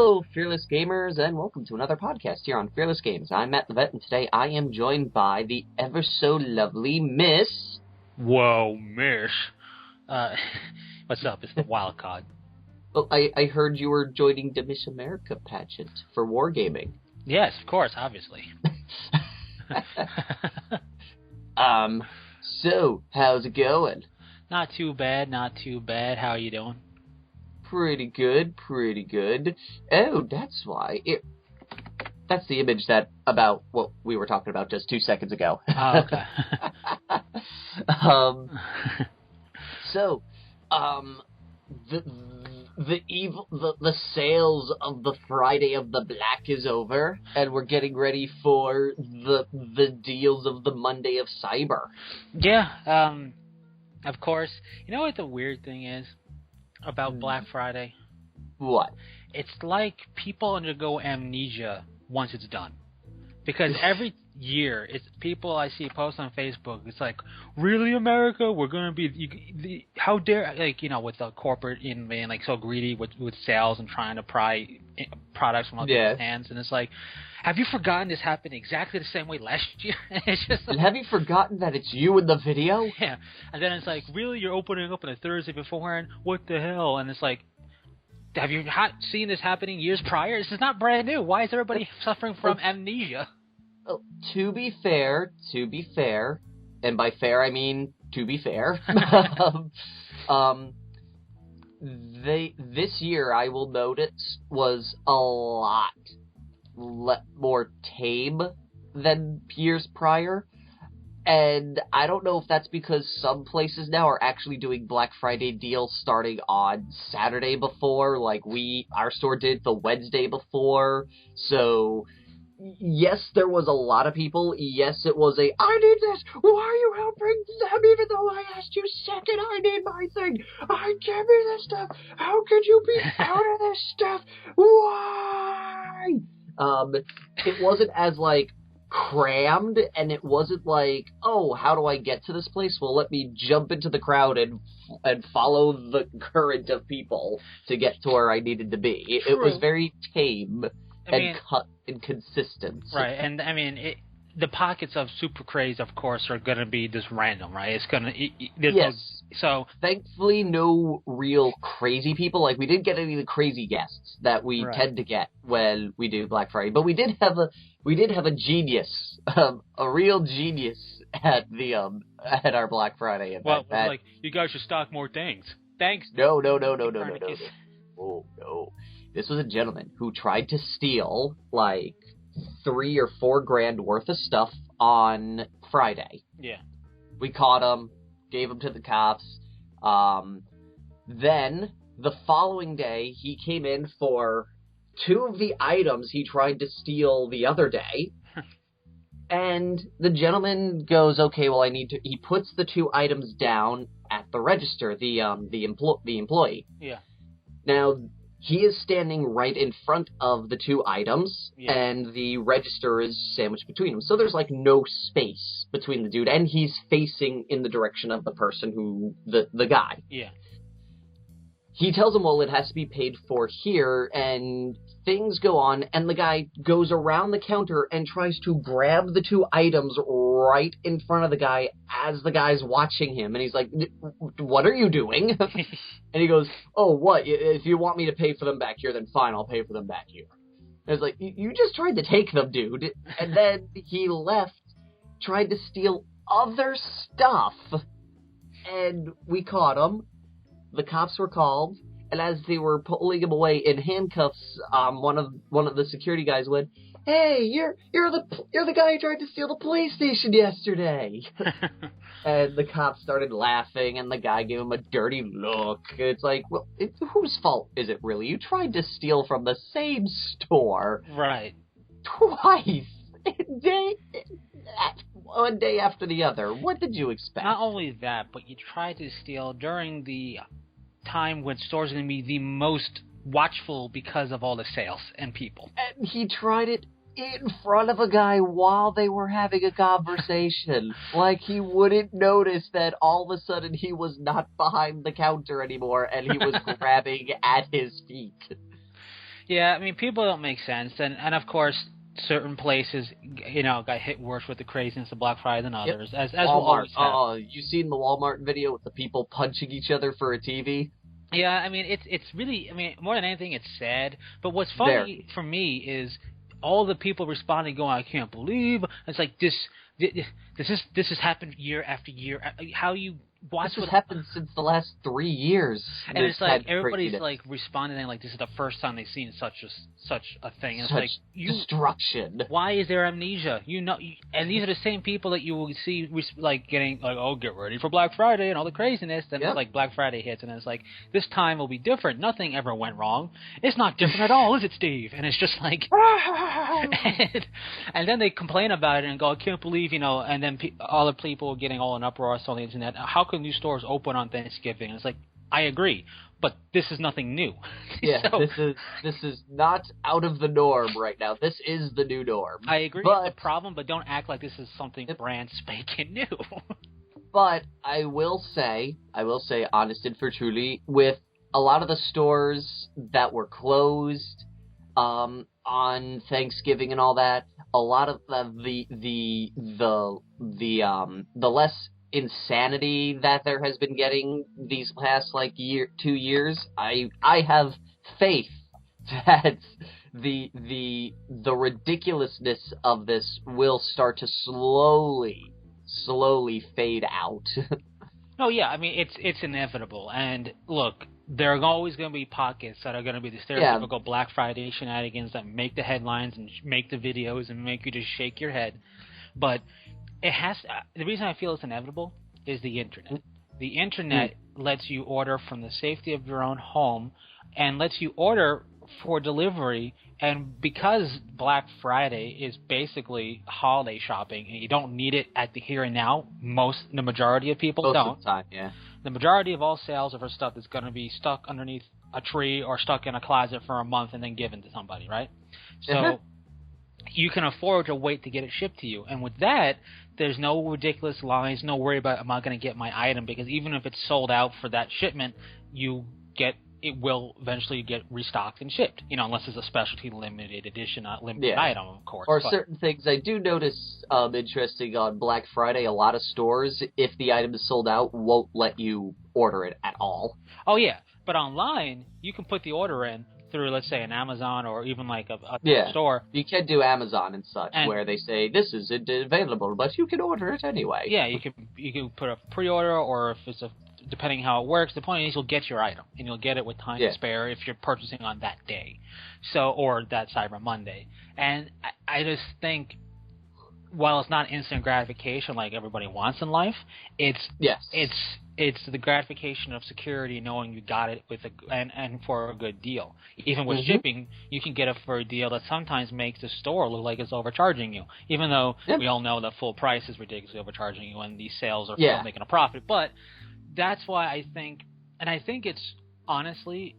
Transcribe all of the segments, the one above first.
Hello, Fearless Gamers, and welcome to another podcast here on Fearless Games. I'm Matt the Vet, and today I am joined by the ever-so-lovely Miss... Whoa, Miss. What's up? It's the wild card. Well, I heard you were joining the Miss America pageant for wargaming. Yes, of course, obviously. So, how's it going? Not too bad, not too bad. How are you doing? Pretty good. Oh, that's why. That's the image about what we were talking about just 2 seconds ago. Oh, okay. The sales of the Friday of the Black is over, and we're getting ready for the deals of the Monday of Cyber. Yeah, of course. You know what the weird thing is about Black Friday? What? It's like people undergo amnesia once it's done. Because every year, it's people I see post on Facebook, it's like, really, America? We're going to be, how dare, like, you know, with the corporate being, like, so greedy with sales and trying to pry products from other people's hands. And it's like, have you forgotten this happened exactly the same way last year? It's just like, have you forgotten that it's you in the video? Yeah. And then it's like, really, you're opening up on a Thursday beforehand? What the hell? And it's like, have you not seen this happening years prior? This is not brand new. Why is everybody suffering from amnesia? Well, to be fair, and by fair I mean to be fair, this year, I will notice, was a lot more tame than years prior. And I don't know if that's because some places now are actually doing Black Friday deals starting on Saturday before, like our store did the Wednesday before. So, yes, there was a lot of people. Yes, it was I need this. Why are you helping them even though I asked you second? I need my thing. Give me this stuff. How could you be out of this stuff? Why? It wasn't as, like, crammed, and it wasn't like, oh, how do I get to this place? Well, let me jump into the crowd and follow the current of people to get to where I needed to be. It was very tame cut and consistent. Right, and I mean, the pockets of super craze, of course, are going to be just random, right? It's going to... Yes. So thankfully, no real crazy people. Like, we didn't get any of the crazy guests that we tend to get when we do Black Friday. But we did have a genius, a real genius at our Black Friday event. Well, like, you guys should stock more things. Thanks. No. Oh, no. This was a gentleman who tried to steal, like, $3 or $4 grand worth of stuff on Friday. Yeah. We caught him, gave him to the cops. Then, the following day, he came in for 2 of the items he tried to steal the other day. And the gentleman goes, okay, well, he puts the 2 items down at the register, the employee. Yeah. Now, he is standing right in front of the 2 items, and the register is sandwiched between them. So there's, like, no space between the dude, and he's facing in the direction of the person the guy. Yeah. He tells him, well, it has to be paid for here, and things go on, and the guy goes around the counter and tries to grab the 2 items right in front of the guy as the guy's watching him. And he's like, what are you doing? And he goes, oh, what? If you want me to pay for them back here, then fine, I'll pay for them back here. And it's like, you just tried to take them, dude. And then he left, tried to steal other stuff, and we caught him. The cops were called, and as they were pulling him away in handcuffs, one of the security guys went, "Hey, you're the guy who tried to steal the police station yesterday." And the cops started laughing, and the guy gave him a dirty look. It's like, well, whose fault is it really? You tried to steal from the same store, right? Twice, one day after the other. What did you expect? Not only that, but you tried to steal during the time when stores are going to be the most watchful because of all the sales and people. And he tried it in front of a guy while they were having a conversation. Like he wouldn't notice that all of a sudden he was not behind the counter anymore and he was grabbing at his feet. Yeah, I mean, people don't make sense, and of course, certain places, got hit worse with the craziness of Black Friday than others, as we'll Walmart. always have. Oh, you seen the Walmart video with the people punching each other for a TV? Yeah, I mean, it's really, I mean, more than anything, it's sad. But what's funny for me is all the people responding, going, "I can't believe." It's like this has happened year after year. How you watch this has happened since the last 3 years. And it's like everybody's like responding like this is the first time they've seen such a thing. And such it's like destruction. Why is there amnesia? And these are the same people that you will see like getting like, oh, get ready for Black Friday and all the craziness. Then it's like Black Friday hits and it's like this time will be different. Nothing ever went wrong. It's not different at all, is it, Steve? And it's just like, and then they complain about it and go, I can't believe And then other people getting all in uproar on the internet. How can these stores open on Thanksgiving? And it's like, I agree, but this is nothing new. Yeah, so, this is not out of the norm right now. This is the new norm. I agree with the problem, but don't act like this is something brand spanking new. But I will say, honest and for truly, with a lot of the stores that were closed on Thanksgiving and all that, a lot of the less insanity that there has been getting these past 2 years, I have faith that the ridiculousness of this will start to slowly fade out. Oh yeah, I mean it's inevitable. And look, there are always going to be pockets that are going to be the stereotypical Black Friday shenanigans that make the headlines and make the videos and make you just shake your head. But the reason I feel it's inevitable is the internet. The internet lets you order from the safety of your own home and lets you order for delivery. And because Black Friday is basically holiday shopping and you don't need it at the here and now, the majority of people don't. Most of the time, yeah. The majority of all sales are for stuff that's going to be stuck underneath a tree or stuck in a closet for a month and then given to somebody, right? So you can afford to wait to get it shipped to you. And with that, there's no ridiculous lines, no worry about am I going to get my item, because even if it's sold out for that shipment, it will eventually get restocked and shipped, unless it's a specialty limited edition, limited item, of course. Or certain things I do notice interesting on Black Friday, a lot of stores, if the item is sold out, won't let you order it at all. Oh, yeah. But online, you can put the order in through, let's say, an Amazon or even like a store. You can do Amazon and such, where they say, this isn't available, but you can order it anyway. Yeah, you can put a pre-order, or if it's depending how it works, the point is you'll get your item, and you'll get it with time to spare if you're purchasing on that day, or that Cyber Monday. And I just think, while it's not instant gratification like everybody wants in life, it's the gratification of security, knowing you got it and for a good deal. Even with shipping, you can get it for a deal that sometimes makes the store look like it's overcharging you, even though we all know that full price is ridiculously overcharging you and these sales are still making a profit. But that's why I think it's honestly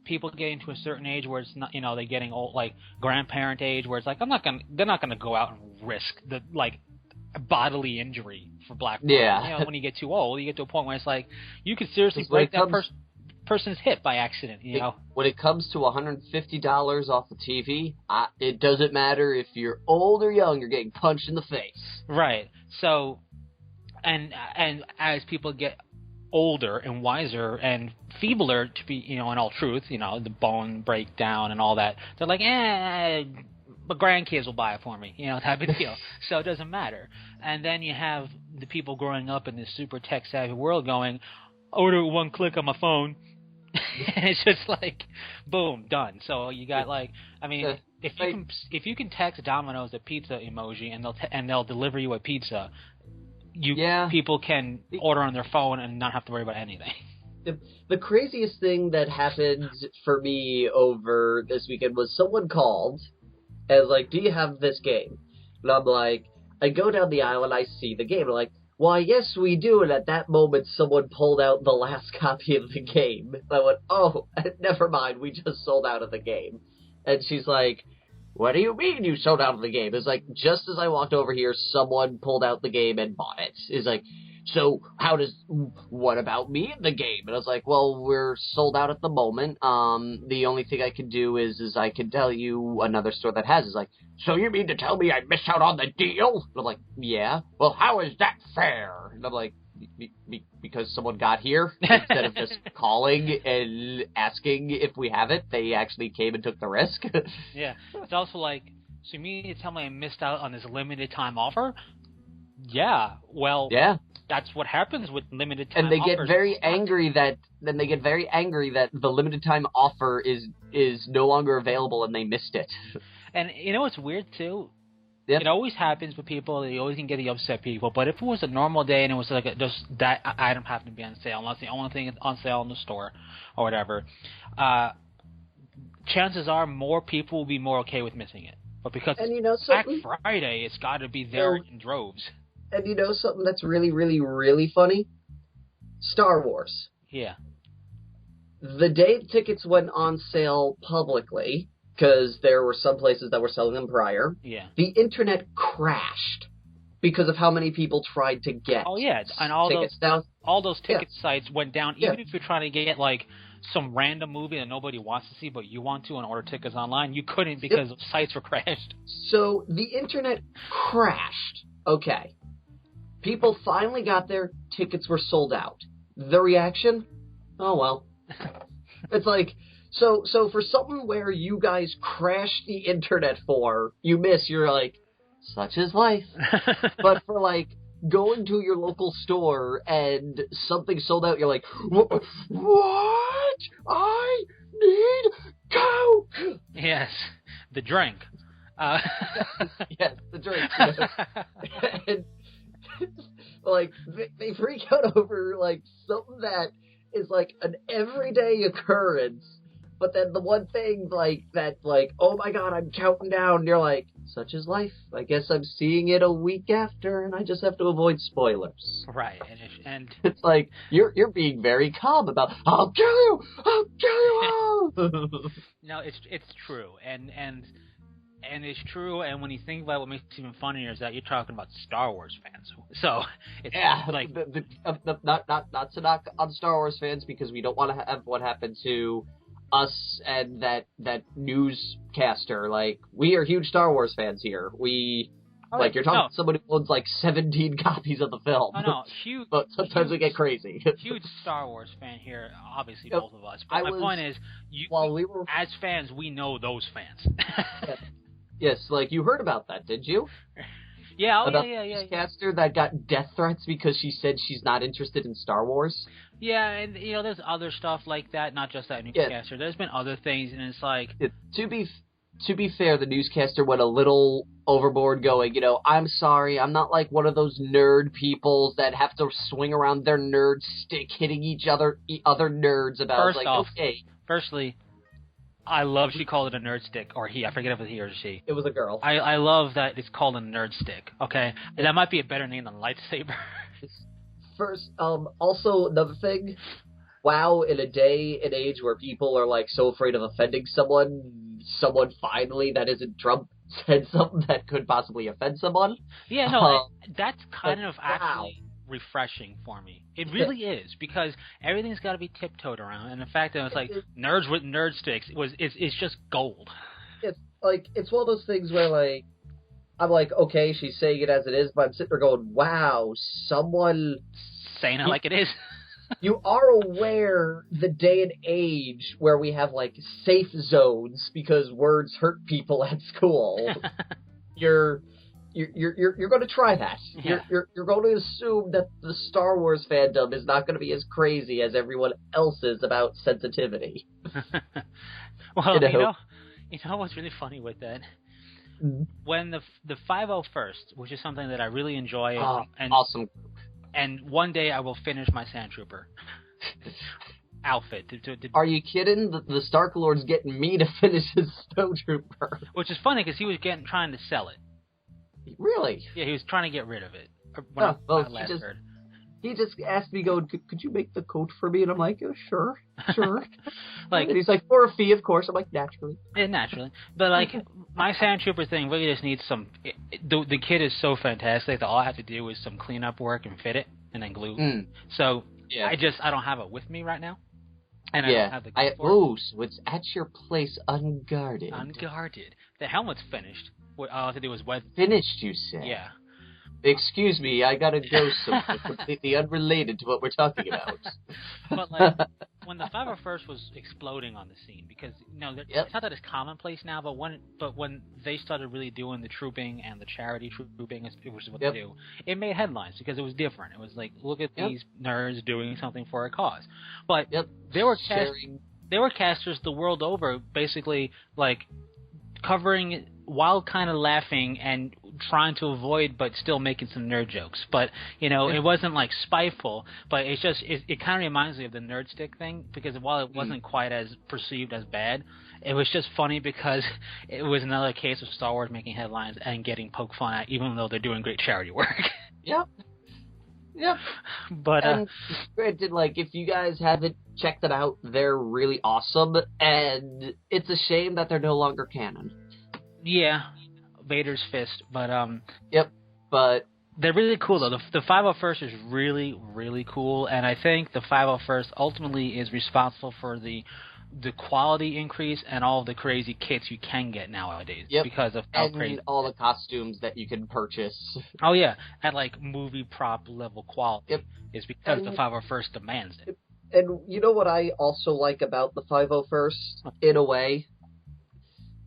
people getting to a certain age where it's not, they're getting old, like grandparent age, where it's like they're not gonna go out and risk the bodily injury for Black Friday. Yeah. When you get too old, you get to a point where it's like you could seriously break that person's hip by accident. When it comes to $150 off the TV, it doesn't matter if you're old or young, you're getting punched in the face. Right. So, and as people get older and wiser and feebler, to be, in all truth, the bone breakdown and all that, they're like, my grandkids will buy it for me, type of deal. So it doesn't matter. And then you have the people growing up in this super tech-savvy world going, order with one click on my phone. And it's just like, boom, done. So you got if you can text Domino's a pizza emoji and they'll deliver you a pizza, people can order on their phone and not have to worry about anything. The craziest thing that happened for me over this weekend was someone called and was like, do you have this game? And I'm like, I go down the aisle and I see the game. I'm like, why, yes, we do. And at that moment, someone pulled out the last copy of the game. And I went, oh, never mind, we just sold out of the game. And she's like, what do you mean you sold out of the game? It's like, just as I walked over here, someone pulled out the game and bought it. It's like, so what about me in the game? And I was like, well, we're sold out at the moment. The only thing I can do is I can tell you another store that has. It's like, so you mean to tell me I missed out on the deal? And I'm like, yeah. Well, how is that fair? And I'm like, because someone got here instead of just calling and asking if we have it, they actually came and took the risk. Yeah. It's also like, so you mean to tell me I missed out on this limited time offer? Yeah. Well, yeah. That's what happens with limited time offers. And they get very angry that the limited time offer is no longer available and they missed it. And you know what's weird too? Yep. It always happens with people. You always can get the upset people. But if it was a normal day and it was like just that item happened to be on sale, unless the only thing on sale in the store or whatever, chances are more people will be more okay with missing it. But because it's Black Friday, it's got to be there in droves. And you know something that's really, really, really funny? Star Wars. Yeah. The day tickets went on sale publicly, because there were some places that were selling them prior. Yeah. The internet crashed because of how many people tried to get. Oh yeah, and all those ticket sites went down. Even if you're trying to get like some random movie that nobody wants to see, but you want to, and order tickets online, you couldn't because sites were crashed. So the internet crashed. Okay. People finally got their tickets were sold out. The reaction? Oh well. It's like. So for something where you guys crashed the internet for, you're like, such is life. But for like going to your local store and something sold out, you're like, what? I need Coke! Yes, the drink. Yes, the drink. And like they freak out over like something that is like an everyday occurrence. But then the one thing, oh my god, I'm counting down, and you're like, such is life. I guess I'm seeing it a week after, and I just have to avoid spoilers. Right, and it's like, you're being very calm about, I'll kill you all! No, it's true, and it's true, and when you think about what makes it even funnier is that you're talking about Star Wars fans. So, it's like... not to knock on Star Wars fans, because we don't want to have what happened to us and that newscaster. Like, we are huge Star Wars fans here. You're talking to somebody who owns like 17 copies of the film. No, huge. But sometimes we get crazy. Huge Star Wars fan here, obviously both of us. But my point is, as fans, we know those fans. Yes, like you heard about that, did you? Yeah, about yeah. The newscaster that got death threats because she said she's not interested in Star Wars. Yeah, and there's other stuff like that, not just that newscaster. Yeah. There's been other things, and it's like to be fair, the newscaster went a little overboard, going, I'm sorry, I'm not like one of those nerd peoples that have to swing around their nerd stick, hitting other nerds about. Firstly, I love she called it a nerd stick, or he. I forget if it was he or she. It was a girl. I love that it's called a nerd stick. Okay, and that might be a better name than lightsaber. First, also another thing. Wow, in a day and age where people are like so afraid of offending someone finally that isn't Trump said something that could possibly offend someone. Yeah, no, that's kind of actually refreshing for me. It really is, because everything's got to be tiptoed around, and the fact that it's like nerds with nerd sticks it's just gold. It's like, it's one of those things where like I'm like, okay, she's saying it as it is, but I'm sitting there going, wow, someone saying it like it is. You are aware the day and age where we have like safe zones because words hurt people at school. You're going to try that. Yeah. You're going to assume that the Star Wars fandom is not going to be as crazy as everyone else is about sensitivity. Well, you know what's really funny with that? Mm-hmm. When the 501st, which is something that I really enjoy, and awesome. And one day I will finish my Sand Trooper outfit. Are you kidding? The Stark Lord's getting me to finish his Snow Trooper. Which is funny because he was trying to sell it. Really? Yeah, he was trying to get rid of it. He just asked me, could you make the coat for me? And I'm like, sure. Like, and he's like, for a fee, of course. I'm like, naturally. Yeah, naturally. But like, my Sand Trooper thing really just needs some. The kid is so fantastic that all I have to do is some cleanup work and fit it, and then glue. Mm. So Yeah. I don't have it with me right now, and I don't have the glue for it. So it's at your place unguarded. Unguarded. The helmet's finished. What all I have to do is wet. Finished, you say? Yeah. Excuse me, I gotta go somewhere completely unrelated to what we're talking about. But like when the 501st was exploding on the scene, because it's not that it's commonplace now, but when they started really doing the trooping and the charity trooping, which is what they do, it made headlines because it was different. It was like, look at these nerds doing something for a cause. But they were casters the world over, basically like covering while kind of laughing and trying to avoid but still making some nerd jokes. But, it wasn't like spiteful, but it's just, it kind of reminds me of the nerd stick thing, because while it wasn't quite as perceived as bad, it was just funny because it was another case of Star Wars making headlines and getting poked fun at, even though they're doing great charity work. Yep. But, and granted, like, if you guys haven't checked it out, they're really awesome, and it's a shame that they're no longer canon. Yeah, Vader's fist, but but they're really cool though. The 501st is really, really cool, and I think the 501st ultimately is responsible for the quality increase and all the crazy kits you can get nowadays because of how crazy all the costumes that you can purchase. Oh yeah, at like movie prop level quality is because the 501st demands it. And you know what I also like about the 501st in a way?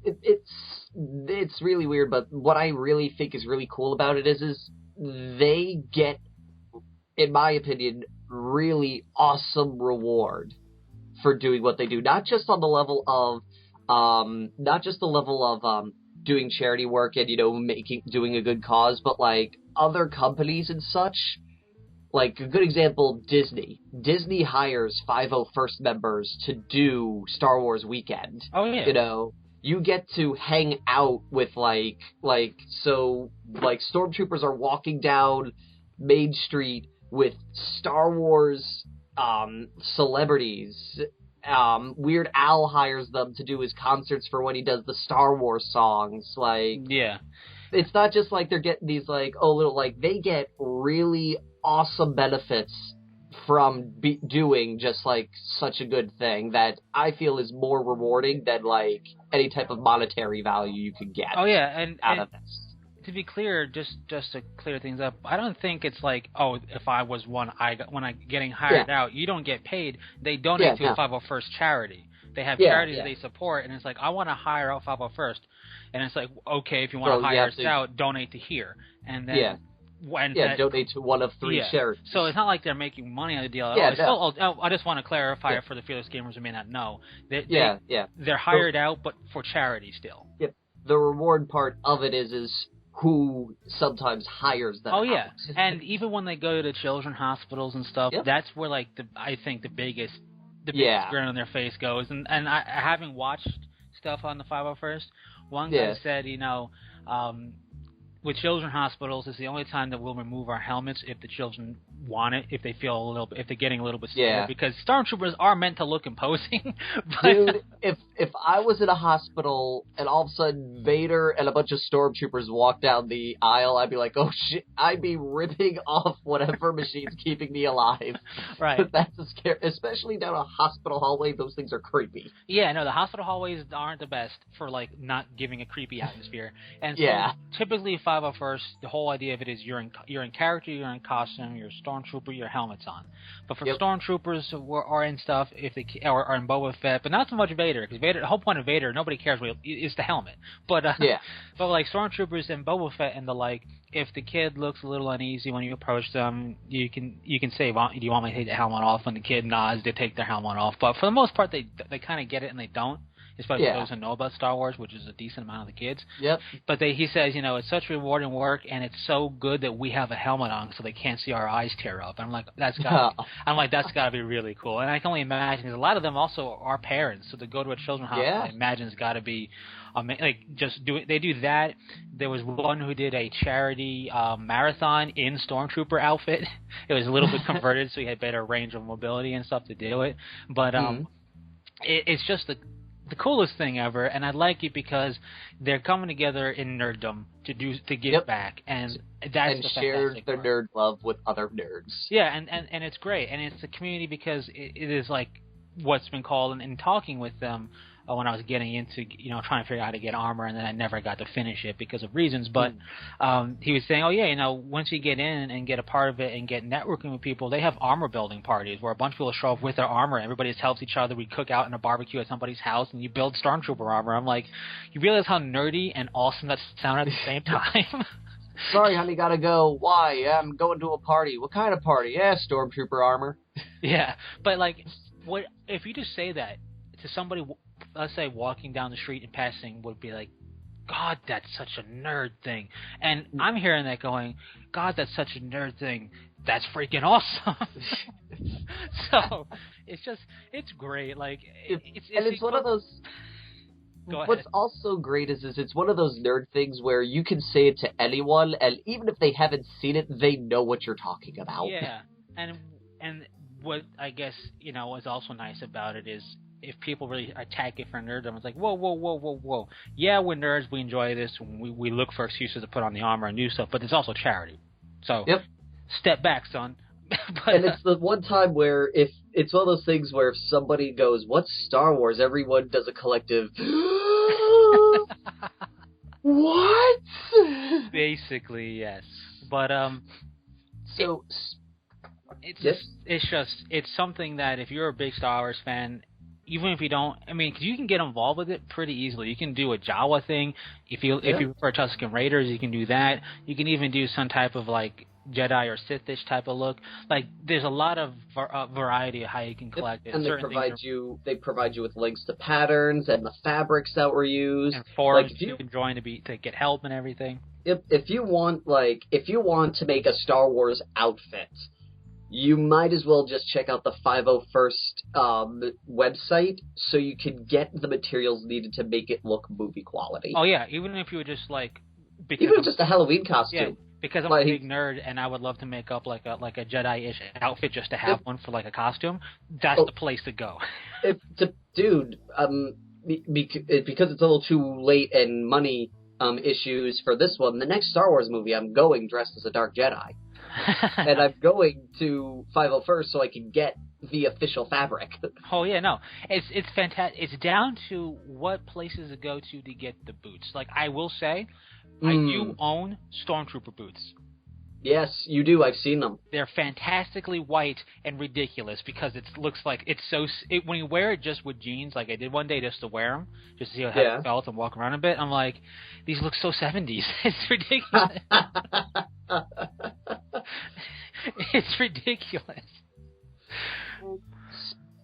It's really weird, but what I really think is really cool about it is they get, in my opinion, really awesome reward for doing what they do. Not just on the level of, doing charity work and doing a good cause, but like other companies and such. Like a good example, Disney. Disney hires 501st members to do Star Wars weekend. Oh yeah. You get to hang out with stormtroopers are walking down Main Street with Star Wars celebrities. Weird Al hires them to do his concerts for when he does the Star Wars songs. It's not just like they're getting these they get really awesome benefits from doing just like such a good thing that I feel is more rewarding than like any type of monetary value you could get. Oh yeah, out of this. To be clear, just to clear things up, I don't think it's like, if I was when I'm getting hired out, you don't get paid. They donate to a 501st charity. They have charities they support, and it's like, I want to hire out 501st, and it's like, okay, if you want to hire us out, donate to here, and then donate to one of 3 charities. So it's not like they're making money on the deal at all. I just want to clarify it for the fearless gamers who may not know. They're hired out, but for charity still. Yep. The reward part of it is who sometimes hires them. Oh yeah, and even when they go to the children's hospitals and stuff, that's where I think the biggest grin on their face goes. And I having watched stuff on the 501st, one guy said, with children's hospitals, it's the only time that we'll remove our helmets if the children want it, if they feel if they're getting a little bit scared, because stormtroopers are meant to look imposing. Dude, if I was in a hospital and all of a sudden Vader and a bunch of stormtroopers walked down the aisle, I'd be like, oh shit, I'd be ripping off whatever machine's keeping me alive. Right. That's a scare, especially down a hospital hallway. Those things are creepy. Yeah, no, the hospital hallways aren't the best for not giving a creepy atmosphere. And so typically 501st, the whole idea of it is you're in character, you're in costume, you're a stormtrooper, your helmet's on. But for stormtroopers who are in stuff, if they are in Boba Fett, but not so much Vader, because Vader, the whole point of Vader, nobody cares what is the helmet. But but like stormtroopers and Boba Fett and the like, if the kid looks a little uneasy when you approach them, you can say, do you want me to take the helmet off? When the kid nods, they take their helmet off. But for the most part, they kind of get it and they don't. Especially those who know about Star Wars, which is a decent amount of the kids. Yep. But he says, it's such rewarding work, and it's so good that we have a helmet on so they can't see our eyes tear up. And I'm like, that's gotta be really cool. And I can only imagine, because a lot of them also are parents, so to go to a children's hospital, I imagine it's got to be, they do that. There was one who did a charity marathon in stormtrooper outfit. It was a little bit converted, so he had better range of mobility and stuff to do it. But it's just the coolest thing ever, and I like it because they're coming together in nerddom to give back, and that's the share their part. nerd love with other nerds. Yeah, and it's great, and it's a community because it is like what's been called in talking with them when I was getting into trying to figure out how to get armor, and then I never got to finish it because of reasons. But he was saying, oh yeah, once you get in and get a part of it and get networking with people, they have armor building parties where a bunch of people show up with their armor. Everybody just helps each other. We cook out in a barbecue at somebody's house, and you build Stormtrooper armor. I'm like, you realize how nerdy and awesome that sounded at the same time? Sorry, honey, gotta go. Why? I'm going to a party. What kind of party? Yeah, Stormtrooper armor. Yeah, but like, what if you just say that to somebody? Let's say walking down the street and passing would be like, God, that's such a nerd thing. And I'm hearing that going, God, that's such a nerd thing. That's freaking awesome. So it's great. Like, it's one of those. Go ahead. What's also great is it's one of those nerd things where you can say it to anyone, and even if they haven't seen it, they know what you're talking about. Yeah, and what I guess is also nice about it is, if people really attack it for nerddom, it's like, whoa. Yeah, we're nerds. We enjoy this. We look for excuses to put on the armor and do stuff, but it's also charity. So step back, son. And it's the one time where if it's one of those things where if somebody goes, what's Star Wars? Everyone does a collective, what? Basically, yes. But, so... It's something that if you're a big Star Wars fan, even if you don't, cause you can get involved with it pretty easily. You can do a Jawa thing. If you prefer Tusken Raiders, you can do that. You can even do some type of like Jedi or Sith-ish type of look. Like, there's a lot of variety of how you can collect it. And they provide you with links to patterns and the fabrics that were used. And forums you can join to get help and everything. If you want to make a Star Wars outfit, you might as well just check out the 501st website so you can get the materials needed to make it look movie quality. Oh yeah, even if you were just like... Even if just a Halloween costume. Yeah, because I'm a big nerd and I would love to make up like a Jedi-ish outfit just to have one for like a costume, that's the place to go. Dude, because it's a little too late and money issues for this one, the next Star Wars movie I'm going dressed as a Dark Jedi. And I'm going to 501st so I can get the official fabric. Oh yeah, no, it's fantastic. It's down to what places to go to get the boots. Like, I will say, I do own Stormtrooper boots. Yes, you do. I've seen them. They're fantastically white and ridiculous because it looks like it's so... when you wear it just with jeans, like I did one day just to wear them, just to see how it felt and walk around a bit, I'm like, these look so 70s. It's ridiculous. It's ridiculous.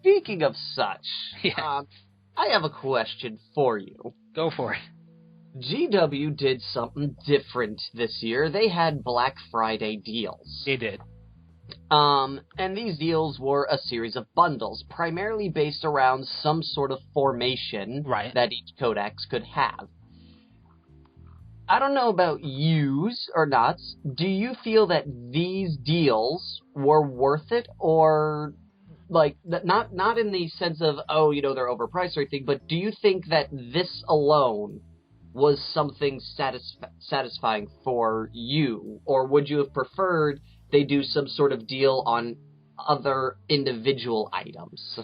Speaking of such, I have a question for you. Go for it. GW did something different this year. They had Black Friday deals. They did. And these deals were a series of bundles, primarily based around some sort of formation that each codex could have. I don't know about yous or not. Do you feel that these deals were worth it, or like not in the sense of they're overpriced or anything, but do you think that this alone was something satisfying for you, or would you have preferred they do some sort of deal on other individual items?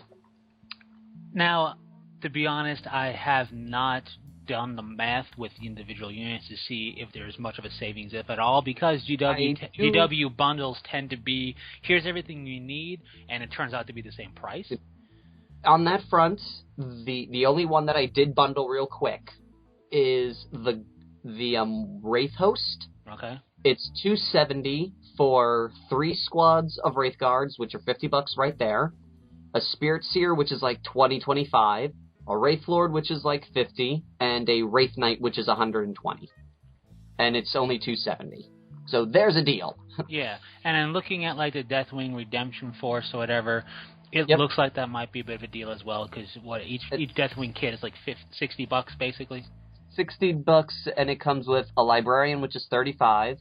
Now, to be honest, I have not done the math with the individual units to see if there's much of a savings, if at all, because GW bundles tend to be, here's everything you need, and it turns out to be the same price. On that front, the only one that I did bundle real quick is the Wraith Host. Okay. It's $270 for 3 squads of Wraith Guards, which are $50 right there. A Spirit Seer, which is like $25. A Wraith Lord, which is like $50, and a Wraith Knight, which is $120. And it's only $270. So there's a deal. Yeah, and then looking at like the Deathwing Redemption Force or whatever, it looks like that might be a bit of a deal as well, because each Deathwing kit is like $60 basically. $60, and it comes with a Librarian, which is $35,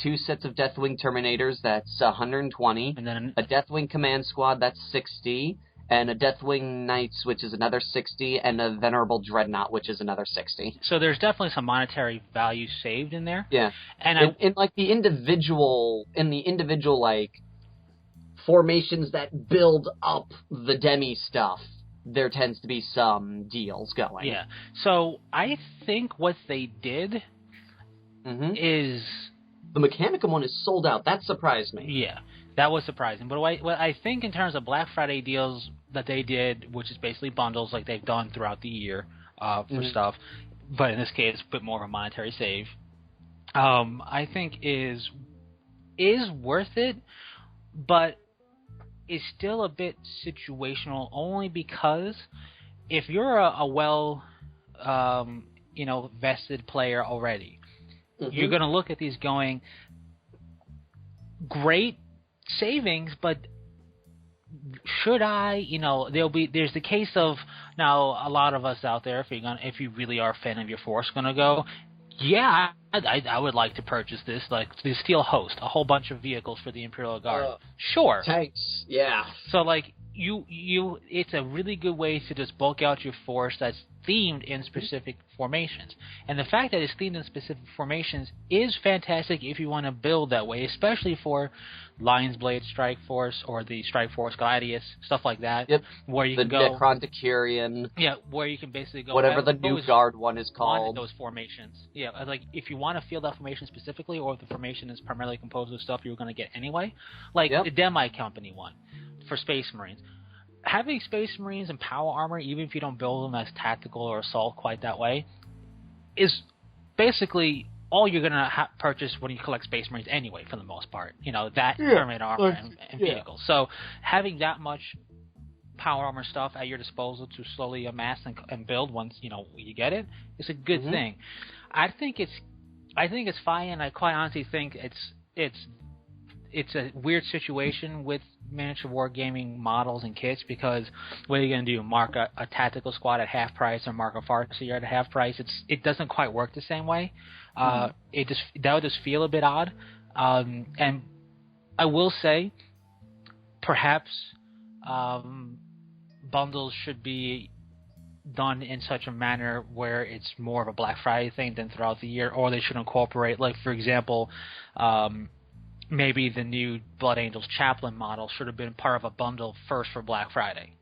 2 sets of Deathwing Terminators, that's $120, and then a Deathwing Command Squad, that's $60, and a Deathwing Knights, which is another 60, and a Venerable Dreadnought, which is another 60. So there's definitely some monetary value saved in there. Yeah. And in like the individual like formations that build up the demi stuff, there tends to be some deals going. Yeah. So I think what they did is... The Mechanicum one is sold out. That surprised me. Yeah, that was surprising. But what I think in terms of Black Friday deals that they did, which is basically bundles like they've done throughout the year for stuff, but in this case, a bit more of a monetary save, I think is worth it, but is still a bit situational only because if you're a well, vested player already, you're going to look at these going, great savings, but should I, there's the case of, now a lot of us out there, if you really are a fan of your force, going to go, yeah, I would like to purchase this, like the Steel Host, a whole bunch of vehicles for the Imperial Guard. Sure. Tanks, yeah. So like, it's a really good way to just bulk out your force that's themed in specific formations. And the fact that it's themed in specific formations is fantastic if you want to build that way, especially for Lion's Blade Strike Force or the Strike Force Gladius, stuff like that. Yep. Where you can go... The Necron Decurion. Yeah, where you can basically go... Whatever the new guard one is called. Those formations. Yeah, like, if you want to field that formation specifically, or if the formation is primarily composed of stuff you're going to get anyway, like the Demi Company one for Space Marines. Having Space Marines and power armor, even if you don't build them as tactical or assault quite that way, is basically all you're going to purchase when you collect Space Marines anyway, for the most part. Pyramid armor and vehicles. So having that much power armor stuff at your disposal to slowly amass and build once you get it is a good thing. I think it's fine, and I quite honestly think it's a weird situation with miniature wargaming models and kits, because what are you going to do? Mark a tactical squad at half price or mark a Farseer at half price? It doesn't quite work the same way. That would just feel a bit odd. And I will say, perhaps bundles should be done in such a manner where it's more of a Black Friday thing than throughout the year, or they should incorporate, like, for example, maybe the new Blood Angels Chaplain model should have been part of a bundle first for Black Friday.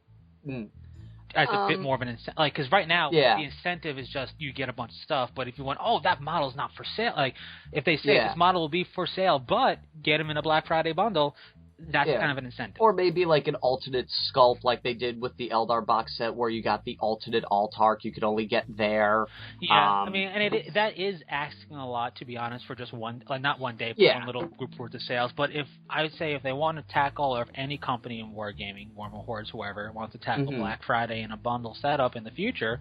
As a bit more of an incentive. Like, because right now, the incentive is just you get a bunch of stuff, but if you want, that model's not for sale. Like, if they say this model will be for sale, but get them in a Black Friday bundle, that's kind of an incentive. Or maybe like an alternate sculpt like they did with the Eldar box set, where you got the alternate Altark you could only get there. Yeah, that is asking a lot, to be honest, for just one, like not one day, but one little group worth of sales. But if they want to tackle, or if any company in wargaming, Warhammer Hordes, whoever, wants to tackle Black Friday in a bundle setup in the future,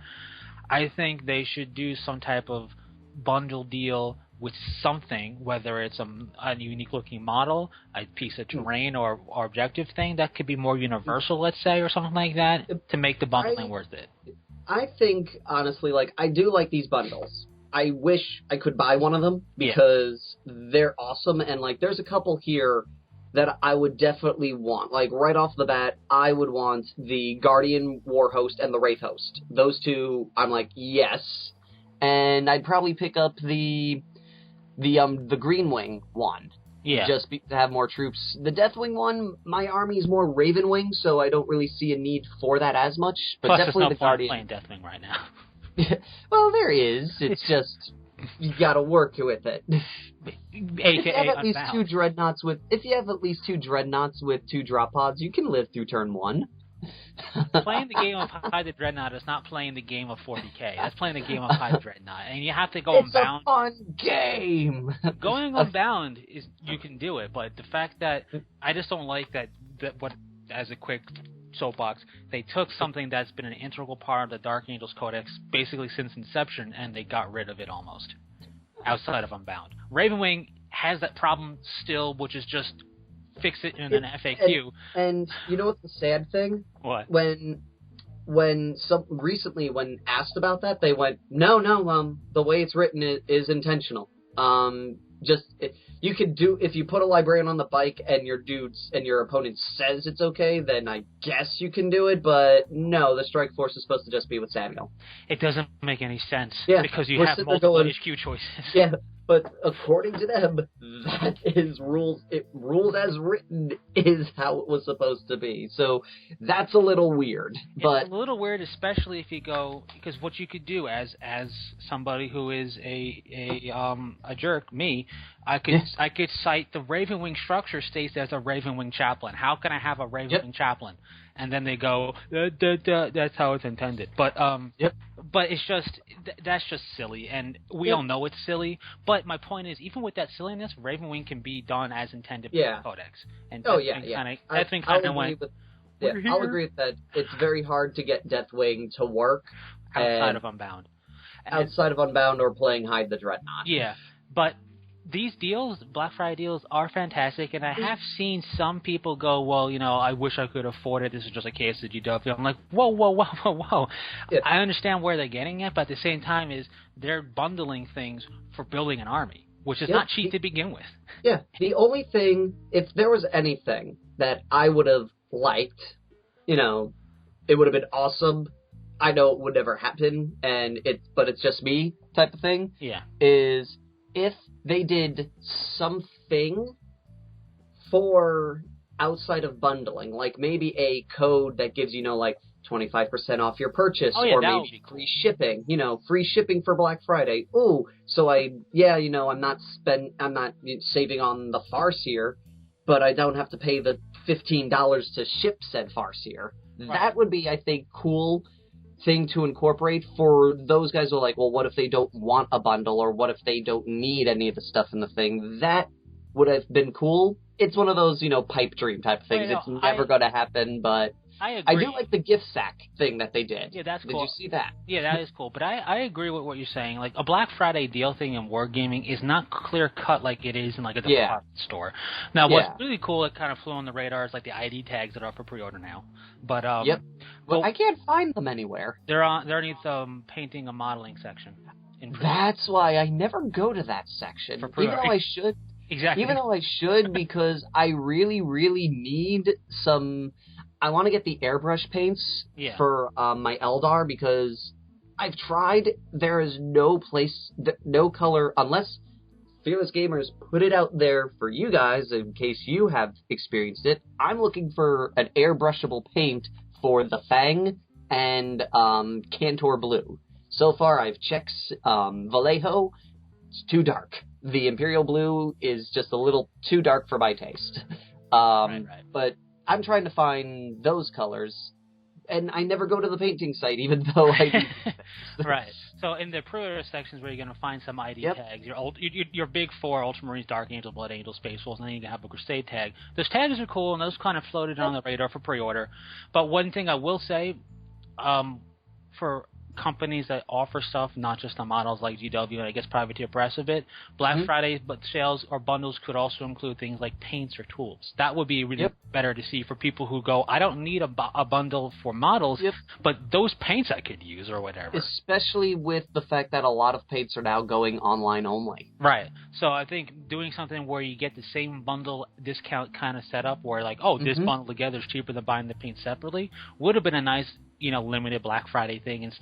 I think they should do some type of bundle deal with something, whether it's a unique-looking model, a piece of terrain, or objective thing that could be more universal, let's say, or something like that, to make the bundling worth it. I think, honestly, I do like these bundles. I wish I could buy one of them, because they're awesome, and, there's a couple here that I would definitely want. Like, right off the bat, I would want the Guardian War Host and the Wraith Host. Those two, I'm like, yes. And I'd probably pick up the Green Wing one. Yeah. Just to have more troops. The Deathwing one, my army's more Raven Wing, so I don't really see a need for that as much. But plus, definitely the Guardian. Playing Deathwing right now. Well, there is. It's just you gotta work with it. If you have at least two dreadnoughts with two drop pods, you can live through turn one. Playing the game of Hide the Dreadnought is not playing the game of 40k. That's playing the game of Hide the Dreadnought, and you have to go unbound. It's a fun game. Going unbound is you can do it, but the fact that I just don't like that what, as a quick soapbox, they took something that's been an integral part of the Dark Angels Codex basically since inception, and they got rid of it almost outside of Unbound. Ravenwing has that problem still, which is just fix it in an FAQ. And you know what's the sad thing? What? When asked about that, they went, no, the way it's written is intentional. You could do, if you put a librarian on the bike and your opponent says it's okay, then I guess you can do it, but no, the strike force is supposed to just be with Samuel. It doesn't make any sense, because you we're have sitting there multiple going, HQ choices. Yeah, but according to them, that is rules as written is how it was supposed to be. So that's a little weird. But it's a little weird, especially if you go, because what you could do as somebody who is a jerk, me, I could cite the Ravenwing structure states as a Ravenwing chaplain. How can I have a Ravenwing chaplain? And then they go, that's how it's intended. But but it's just that's just silly, and we all know it's silly. But my point is, even with that silliness, Ravenwing can be done as intended by the Codex. And I'll agree with that. It's very hard to get Deathwing to work outside of Unbound. Outside of Unbound or playing Hide the Dreadnought. Yeah, but these deals, Black Friday deals, are fantastic, and I have seen some people go, well, I wish I could afford it. This is just a case of GW. I'm like, whoa. Yeah. I understand where they're getting it, but at the same time they're bundling things for building an army, which is not cheap to begin with. Yeah, the only thing, if there was anything that I would have liked, it would have been awesome. I know it would never happen, but it's just me type of thing. Yeah. Is if they did something for outside of bundling, like maybe a code that gives 25% off your purchase, or maybe free shipping, free shipping for Black Friday. Ooh, so I'm not saving on the Farseer, but I don't have to pay the $15 to ship said Farseer. Right. That would be, I think, cool thing to incorporate for those guys who are like, well, what if they don't want a bundle, or what if they don't need any of the stuff in the thing? That would have been cool. It's one of those, pipe dream type of things. It's never going to happen, but I agree. I do like the gift sack thing that they did. Yeah, that's cool. Did you see that? Yeah, that is cool. But I agree with what you're saying. Like, a Black Friday deal thing in wargaming is not clear-cut like it is in, like, a department store. Now, what's really cool, it kind of flew on the radar, is, like, the ID tags that are up for pre-order now. But, Well, I can't find them anywhere. They're underneath the painting and modeling section. That's why I never go to that section. For pre-order. Even though I should. Exactly. Even though I should, because I really, really need some... I want to get the airbrush paints for my Eldar, because I've tried. There is no place, no color, unless Fearless Gamers put it out there for you guys in case you have experienced it. I'm looking for an airbrushable paint for the Fang and Cantor Blue. So far, I've checked Vallejo. It's too dark. The Imperial Blue is just a little too dark for my taste. Right. But I'm trying to find those colors, and I never go to the painting site, even though I do. Right. So in the pre-order sections where you're going to find some ID tags, your big four, Ultramarines, Dark Angels, Blood Angels, Space Wolves, and then you can have a Crusade tag. Those tags are cool, and those kind of floated on the radar for pre-order. But one thing I will say, for companies that offer stuff, not just the models like GW and I guess Privateer Press a bit, Black Friday sales or bundles could also include things like paints or tools. That would be really better to see for people who go, I don't need a bundle for models, but those paints I could use or whatever. Especially with the fact that a lot of paints are now going online only. Right. So I think doing something where you get the same bundle discount kind of setup where like, this bundle together is cheaper than buying the paint separately would have been a nice limited Black Friday thing in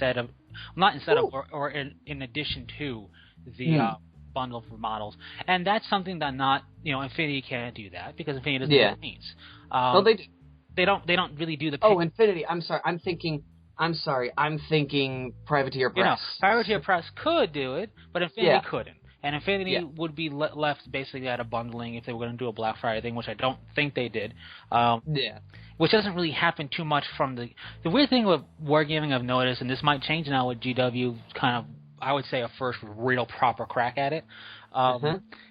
addition to the bundle for models. And that's something that Infinity can't do that because Infinity doesn't do paints. Well, they do. They don't really do the paint. Oh, Infinity. I'm sorry. I'm thinking Privateer Press. Privateer Press could do it, but Infinity couldn't. And Infinity would be left basically at a bundling if they were going to do a Black Friday thing, which I don't think they did. Which doesn't really happen too much from the weird thing with wargaming I've noticed, and this might change now with GW kind of, I would say, a first real proper crack at it,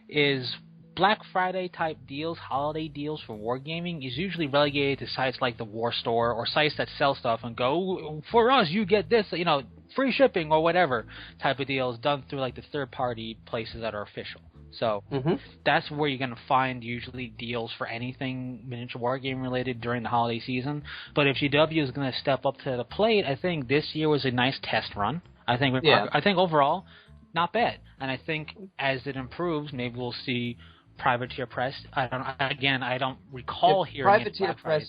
is Black Friday type deals, holiday deals for wargaming is usually relegated to sites like the War Store or sites that sell stuff and go, for us, you get this, free shipping or whatever type of deals done through like the third-party places that are official. So that's where you're going to find usually deals for anything miniature wargame related during the holiday season. But if GW is going to step up to the plate, I think this year was a nice test run. I think overall not bad. And I think as it improves, maybe we'll see Privateer Press. I don't recall hearing it Black Friday.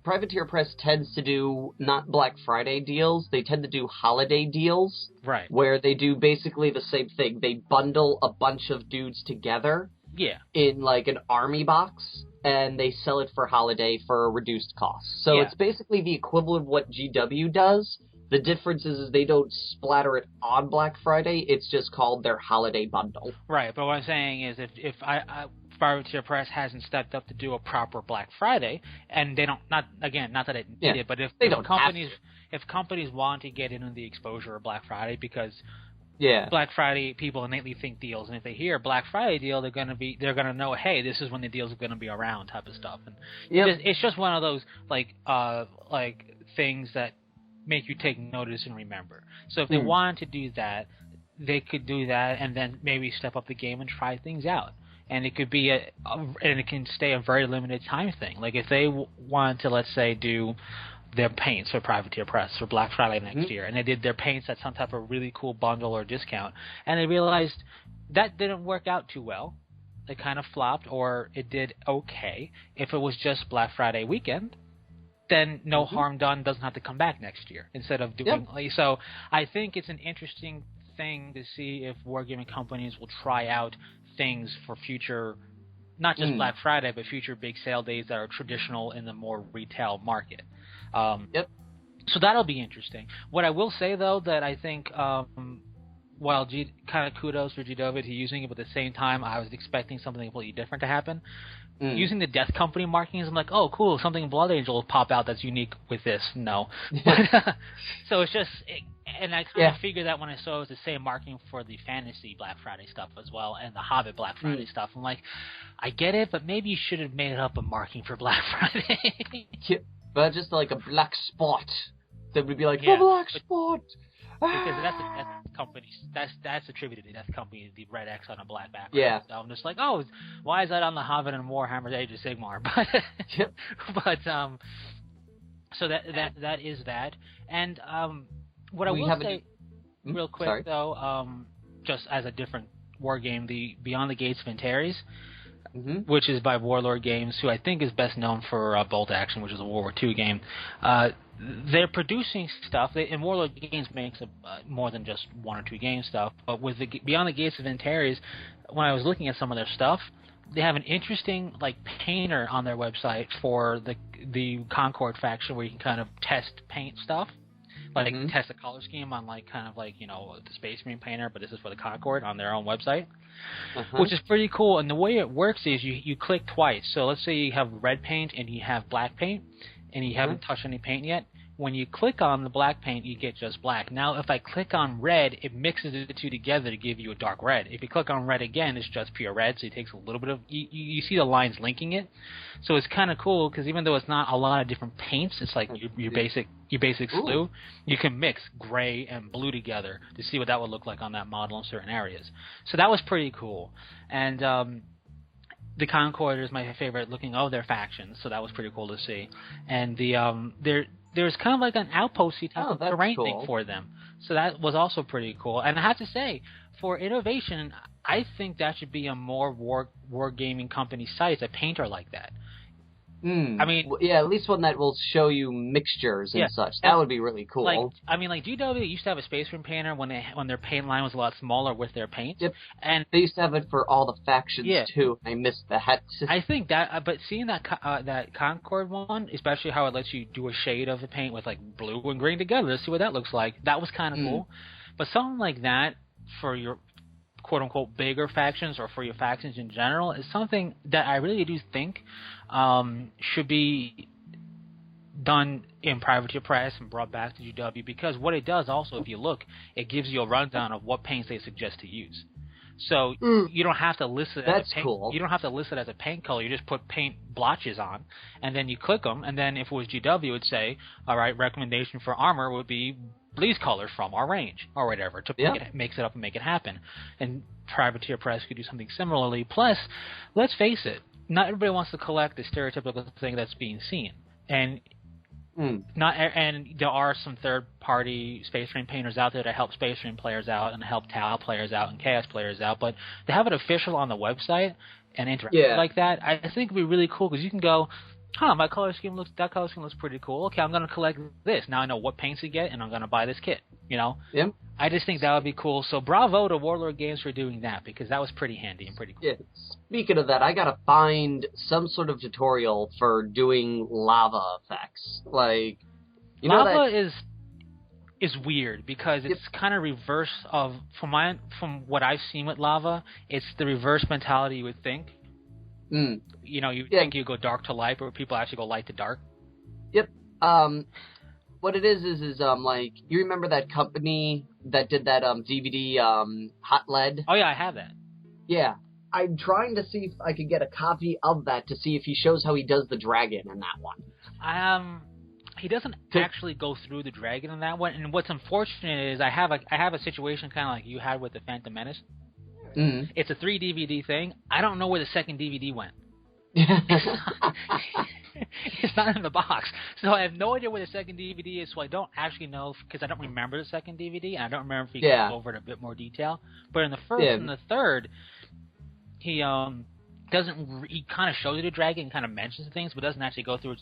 Privateer Press tends to do not Black Friday deals. They tend to do holiday deals. Right. Where they do basically the same thing. They bundle a bunch of dudes together. Yeah. In like an army box, and they sell it for holiday for a reduced cost. So it's basically the equivalent of what GW does. The difference is they don't splatter it on Black Friday. It's just called their holiday bundle. Right, but what I'm saying is if Privateer Press hasn't stepped up to do a proper Black Friday, and they don't, not that it need it, but if companies want to get into the exposure of Black Friday because Black Friday people innately think deals, and if they hear Black Friday deal, they're gonna know, hey, this is when the deals are gonna be around, type of stuff. And it's just one of those like things that make you take notice and remember. So if they wanted to do that, they could do that, and then maybe step up the game and try things out. And it could be and it can stay a very limited time thing. Like if they wanted to, let's say, do their paints for Privateer Press for Black Friday next year, and they did their paints at some type of really cool bundle or discount, and they realized that didn't work out too well. It kind of flopped, or it did okay. If it was just Black Friday weekend, then no harm done, doesn't have to come back next year instead of doing so. I think it's an interesting thing to see if wargaming companies will try out things for future, not just Black Friday, but future big sale days that are traditional in the more retail market. So that'll be interesting. What I will say, though, that I think while kind of kudos for GW to using it, but at the same time I was expecting something completely different to happen. Using the Death Company markings, I'm like, oh, cool, something Blood Angel will pop out that's unique with this. No. So it's just... And I kind of figured that when I saw it was the same marking for the Fantasy Black Friday stuff as well, and the Hobbit Black Friday stuff. I'm like, I get it, but maybe you should have made it up a marking for Black Friday. But just like a black spot. That would be like, a black spot! Because that's the Death Company. That's attributed to Death Company, the red X on a black background. Yeah. So I'm just like, oh, why is that on the Hobbit and Warhammer's Age of Sigmar? But so that is that. And what I will say real quick though, just as a different war game, the Beyond the Gates of Antares, which is by Warlord Games, who I think is best known for Bolt Action, which is a World War II game. They're producing stuff, and Warlord Games makes more than just one or two game stuff. But with the Beyond the Gates of Antares, when I was looking at some of their stuff, they have an interesting painter on their website for the Concord faction, where you can kind of test paint stuff. Test a color scheme on the Space Marine painter, but this is for the Concord on their own website, which is pretty cool. And the way it works is you click twice. So let's say you have red paint and you have black paint, and you haven't touched any paint yet. When you click on the black paint, you get just black. Now, if I click on red, it mixes the two together to give you a dark red. If you click on red again, it's just pure red, so it takes a little bit of... You see the lines linking it. So it's kind of cool, because even though it's not a lot of different paints, it's like your basic slew, you can mix gray and blue together to see what that would look like on that model in certain areas. So that was pretty cool. And the Concord is my favorite looking of their factions, so that was pretty cool to see. And there's kind of like an outposty type of terrain thing for them. So that was also pretty cool. And I have to say, for innovation, I think that should be a more wargaming company site, a painter like that. I mean, at least one that will show you mixtures and such. That would be really cool. GW used to have a Space Marine painter when their paint line was a lot smaller with their paint. Yep. And they used to have it for all the factions too. I missed that. I think that, but seeing that Concord one, especially how it lets you do a shade of the paint with blue and green together to see what that looks like, that was kind of cool. But something like that for your quote-unquote bigger factions, or for your factions in general, is something that I really do think should be done in Privateer Press and brought back to GW, because what it does also, if you look, it gives you a rundown of what paints they suggest to use. So you don't have to list it as a paint. Cool. You don't have to list it as a paint color. You just put paint blotches on, and then you click them. And then if it was GW, it would say, "All right, recommendation for armor would be these colors from our range," or whatever, to mix it up and make it happen. And Privateer Press could do something similarly. Plus, let's face it, not everybody wants to collect the stereotypical thing that's being seen. And And there are some third-party Space Marine painters out there to help Space Marine players out and help Tau players out and Chaos players out, but to have it official on the website and interactive like that, I think would be really cool because you can go, that color scheme looks pretty cool. Okay, I'm going to collect this. Now I know what paints to get, and I'm going to buy this kit. Yeah. I just think that would be cool. So bravo to Warlord Games for doing that because that was pretty handy and pretty cool. Yeah. Speaking of that, I got to find some sort of tutorial for doing lava effects. Like, lava is weird because it's kind of reverse of from what I've seen with lava. It's the reverse mentality you would think. You think you go dark to light, but people actually go light to dark. Yep. What it is like, you remember that company that did that DVD Hot Lead? Oh yeah, I have that. Yeah. I'm trying to see if I could get a copy of that to see if he shows how he does the dragon in that one. He doesn't actually go through the dragon in that one, and what's unfortunate is I have a situation kind of like you had with the Phantom Menace. It's a 3 DVD thing. I don't know where the second DVD went. It's not in the box, so I have no idea where the second DVD is. So I don't actually know because I don't remember the second DVD, and I don't remember if he goes over it in a bit more detail. But in the first and the third, he doesn't. He kind of shows you the dragon, and kind of mentions things, but doesn't actually go through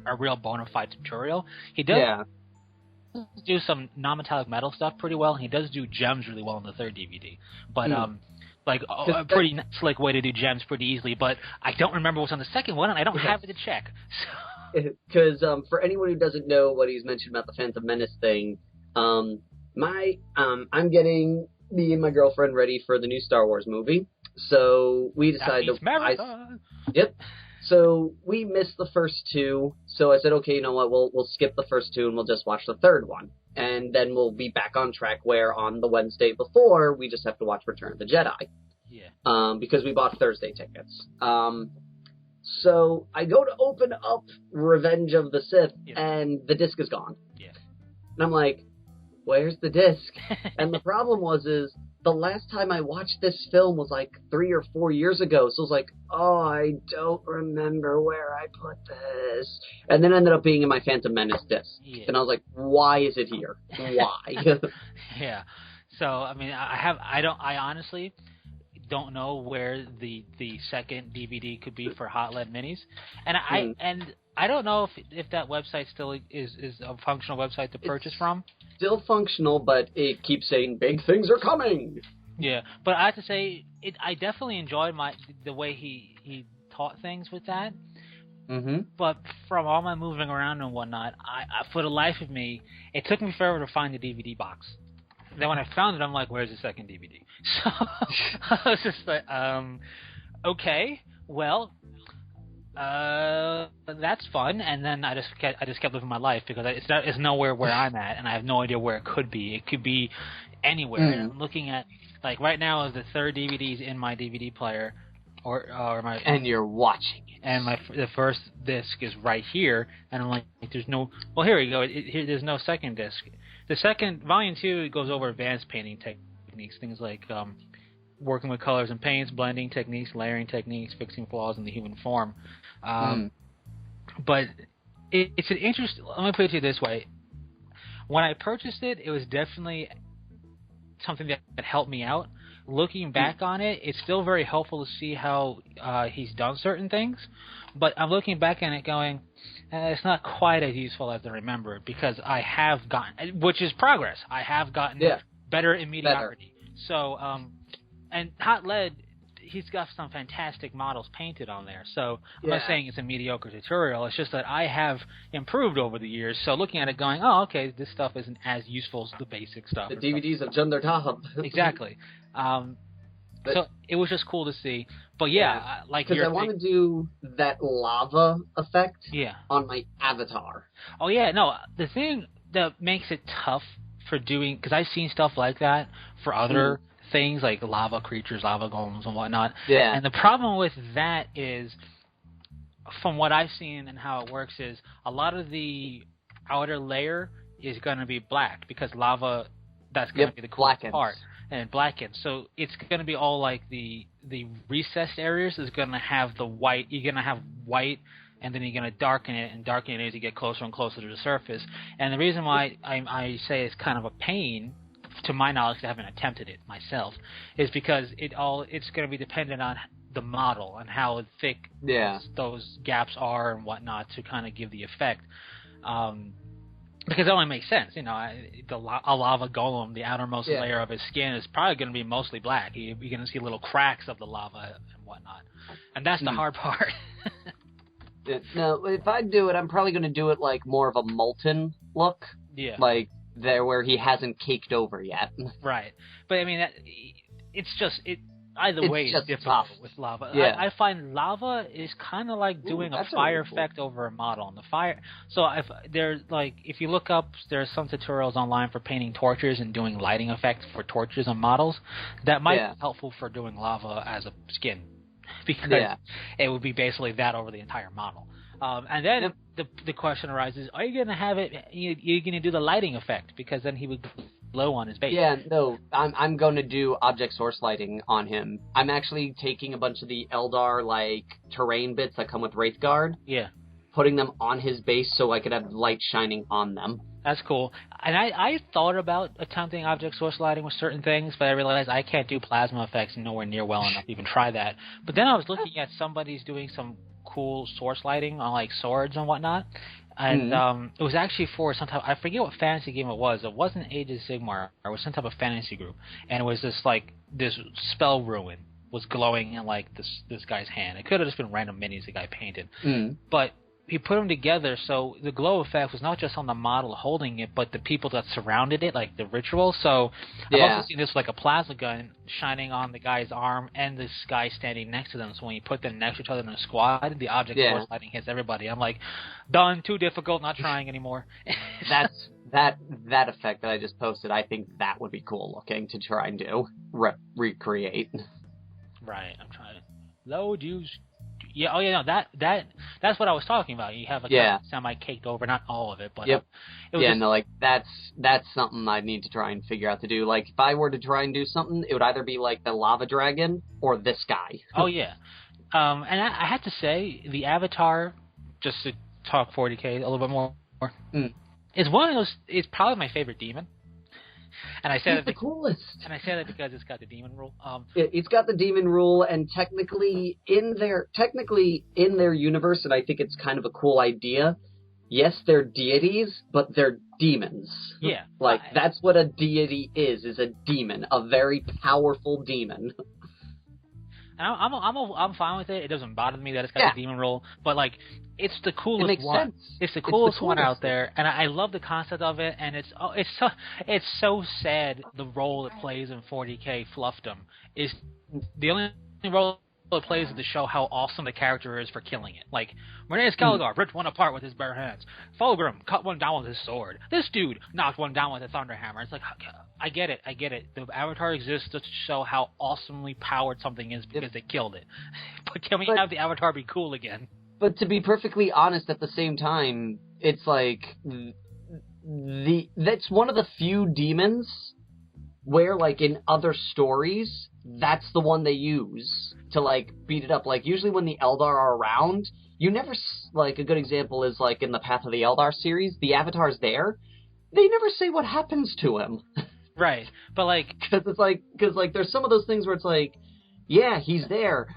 a real bona fide tutorial. He does do some non-metallic metal stuff pretty well, and he does do gems really well in the third DVD. But a pretty slick way to do gems pretty easily, but I don't remember what's on the second one, and I don't have it to check. Because for anyone who doesn't know what he's mentioned about the Phantom Menace thing, I'm getting me and my girlfriend ready for the new Star Wars movie, so we decided Yep. So we missed the first two, so I said, okay, you know what, we'll skip the first two and we'll just watch the third one. And then we'll be back on track where on the Wednesday before, we just have to watch Return of the Jedi. Yeah. Because we bought Thursday tickets. So I go to open up Revenge of the Sith, and the disc is gone. Yeah. And I'm like, where's the disc? And the problem is the last time I watched this film was like 3 or 4 years ago. So I was like, I don't remember where I put this. And then it ended up being in my Phantom Menace disc. Yeah. And I was like, why is it here? Why? Yeah. So, I mean, I honestly don't know where the second DVD could be for Hot Lead Minis. And I don't know if that website still is a functional website to purchase from. Still functional, but it keeps saying big things are coming. Yeah, but I have to say, I definitely enjoyed the way he taught things with that. Mm-hmm. But from all my moving around and whatnot, I for the life of me, it took me forever to find the DVD box. Then when I found it, I'm like, where's the second DVD? So I was just like, okay, well, that's fun. And then I just kept living my life because it's nowhere where I'm at, and I have no idea where it could be. It could be anywhere. And I'm looking at, like, right now is the third DVD's in my DVD player, and you're watching it. And the first disc is right here, and I'm like, there's no. Well, here we go. There's no second disc. The second volume 2 goes over advanced painting techniques, things like working with colors and paints, blending techniques, layering techniques, fixing flaws in the human form. But it's an interesting. Let me put it to you this way: when I purchased it, it was definitely something that helped me out. Looking back on it, it's still very helpful to see how he's done certain things. But I'm looking back on it going, it's not quite as useful as I remember because I have gotten, which is progress. I have gotten better in mediocrity. So, and Hot Lead, he's got some fantastic models painted on there. So I'm not saying it's a mediocre tutorial. It's just that I have improved over the years. So looking at it going, oh, okay, this stuff isn't as useful as the basic stuff. The DVDs have done their job. Exactly. So it was just cool to see. But like because I want to do that lava effect on my avatar. Oh yeah, no, the thing that makes it tough for doing, because I've seen stuff like that for other things like lava creatures, lava golems and whatnot. Yeah. And the problem with that is, from what I've seen and how it works, is a lot of the outer layer is going to be black because lava, that's going to be the coolest part. And it blackens. So it's going to be all like the recessed areas is going to have the white. You're going to have white and then you're going to darken it, and darken it as you get closer and closer to the surface. And the reason why I say it's kind of a pain, to my knowledge, I haven't attempted it myself, is because it's going to be dependent on the model and how thick those gaps are and whatnot to kind of give the effect. Because it only makes sense, a lava golem, the outermost layer of his skin is probably going to be mostly black. You're going to see little cracks of the lava and whatnot, and that's the hard part. No, if I do it, I'm probably going to do it like more of a molten look, like there where he hasn't caked over yet. Right, but I mean, either way, it's difficult with lava. Yeah. I find lava is kind of like doing a fire effect over a model. And the fire, so if you look up, there's some tutorials online for painting torches and doing lighting effects for torches on models. That might be helpful for doing lava as a skin, because it would be basically that over the entire model. And then the question arises: are you going to have it? You're going to do the lighting effect, because then he would glow on his base. Yeah, no, I'm going to do object source lighting on him. I'm actually taking a bunch of the Eldar, terrain bits that come with Wraithguard. Yeah. Putting them on his base so I could have light shining on them. That's cool. And I thought about attempting object source lighting with certain things, but I realized I can't do plasma effects nowhere near well enough to even try that. But then I was looking at somebody's doing some cool source lighting on, swords and whatnot. And it was actually for some type, I forget what fantasy game it was. It wasn't Age of Sigmar. It was some type of fantasy group. And it was this spell ruin was glowing in, this guy's hand. It could have just been random minis the guy painted. But he put them together, so the glow effect was not just on the model holding it, but the people that surrounded it, like the ritual. So I've also seen this like a plasma gun shining on the guy's arm and this guy standing next to them. So when you put them next to each other in a squad, the object source lighting hits everybody. I'm like, done, too difficult, not trying anymore. That effect that I just posted, I think that would be cool looking to try and do, recreate. Right, I'm trying to load use. Yeah, that's what I was talking about. You have semi-caked over, not all of it, but that's something I need to try and figure out to do. Like, if I were to try and do something, it would either be like the lava dragon or this guy. Oh yeah, and I have to say, the Avatar, just to talk 40K a little bit more, is one of those. It's probably my favorite demon. And I said it's the coolest. And I say that because it's got the demon rule. It's got the demon rule, and technically in their universe, and I think it's kind of a cool idea. Yes, they're deities, but they're demons. Yeah, that's what a deity is a demon, a very powerful demon. And I'm fine with it. It doesn't bother me that it's got the demon rule, but it's the coolest it makes one. Sense. It's the coolest one out there, and I love the concept of it. And it's so sad the role it plays in 40K Fluffdom is the only role it plays is to show how awesome the character is for killing it. Like, René Skelligar ripped one apart with his bare hands. Fulgrim cut one down with his sword. This dude knocked one down with a thunder hammer. It's like, I get it. The Avatar exists to show how awesomely powered something is because they killed it. But can we have the Avatar be cool again? But to be perfectly honest, at the same time, it's like that's one of the few demons where, in other stories, that's the one they use to, beat it up. Usually when the Eldar are around, you never, a good example is, in the Path of the Eldar series, the Avatar's there, they never say what happens to him. Right, but, Because there's some of those things where it's yeah, he's there.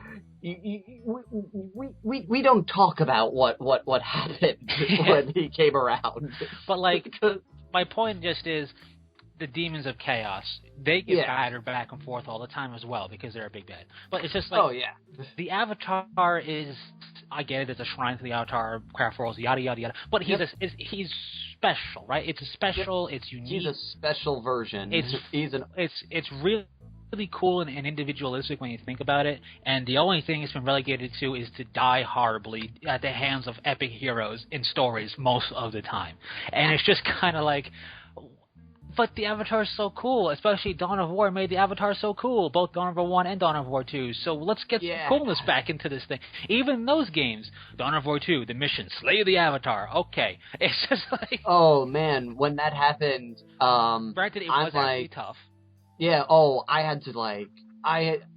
We don't talk about what happened when he came around. But, my point just is, the demons of chaos, they get battered back and forth all the time as well because they're a big bad. But it's just the Avatar is, I get it, it's a shrine to the Avatar, craft rules, yada yada yada. But he's special, right? It's a special, it's unique. He's a special version. It's really cool and individualistic when you think about it. And the only thing it's been relegated to is to die horribly at the hands of epic heroes in stories most of the time. And it's just kind of but the Avatar is so cool, especially Dawn of War made the Avatar so cool, both Dawn of War 1 and Dawn of War 2. So let's get some coolness back into this thing. Even in those games, Dawn of War 2, the mission, slay the Avatar. Okay. It's just oh, man, when that happened, granted, it was actually tough. Yeah, I had to,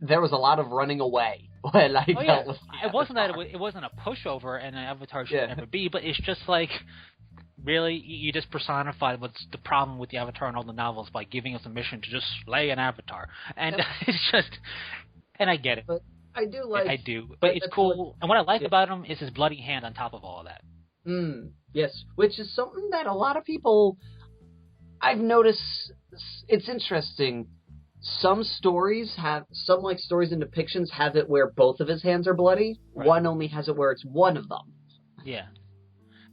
there was a lot of running away when I Oh yeah, dealt with the it wasn't that Avatar. it wasn't a pushover, and an Avatar should Yeah. never be. But it's just like, really, you just personified what's the problem with the Avatar and all the novels by giving us a mission to just slay an Avatar, and it's just, and I get it. But I do like. I do, but but it's that's cool. And what I like yeah. about him is his bloody hand on top of all of that. Yes, which is something that a lot of people I've noticed. It's interesting. Some stories stories and depictions have it where both of his hands are bloody. Right. One only has it where it's one of them. Yeah.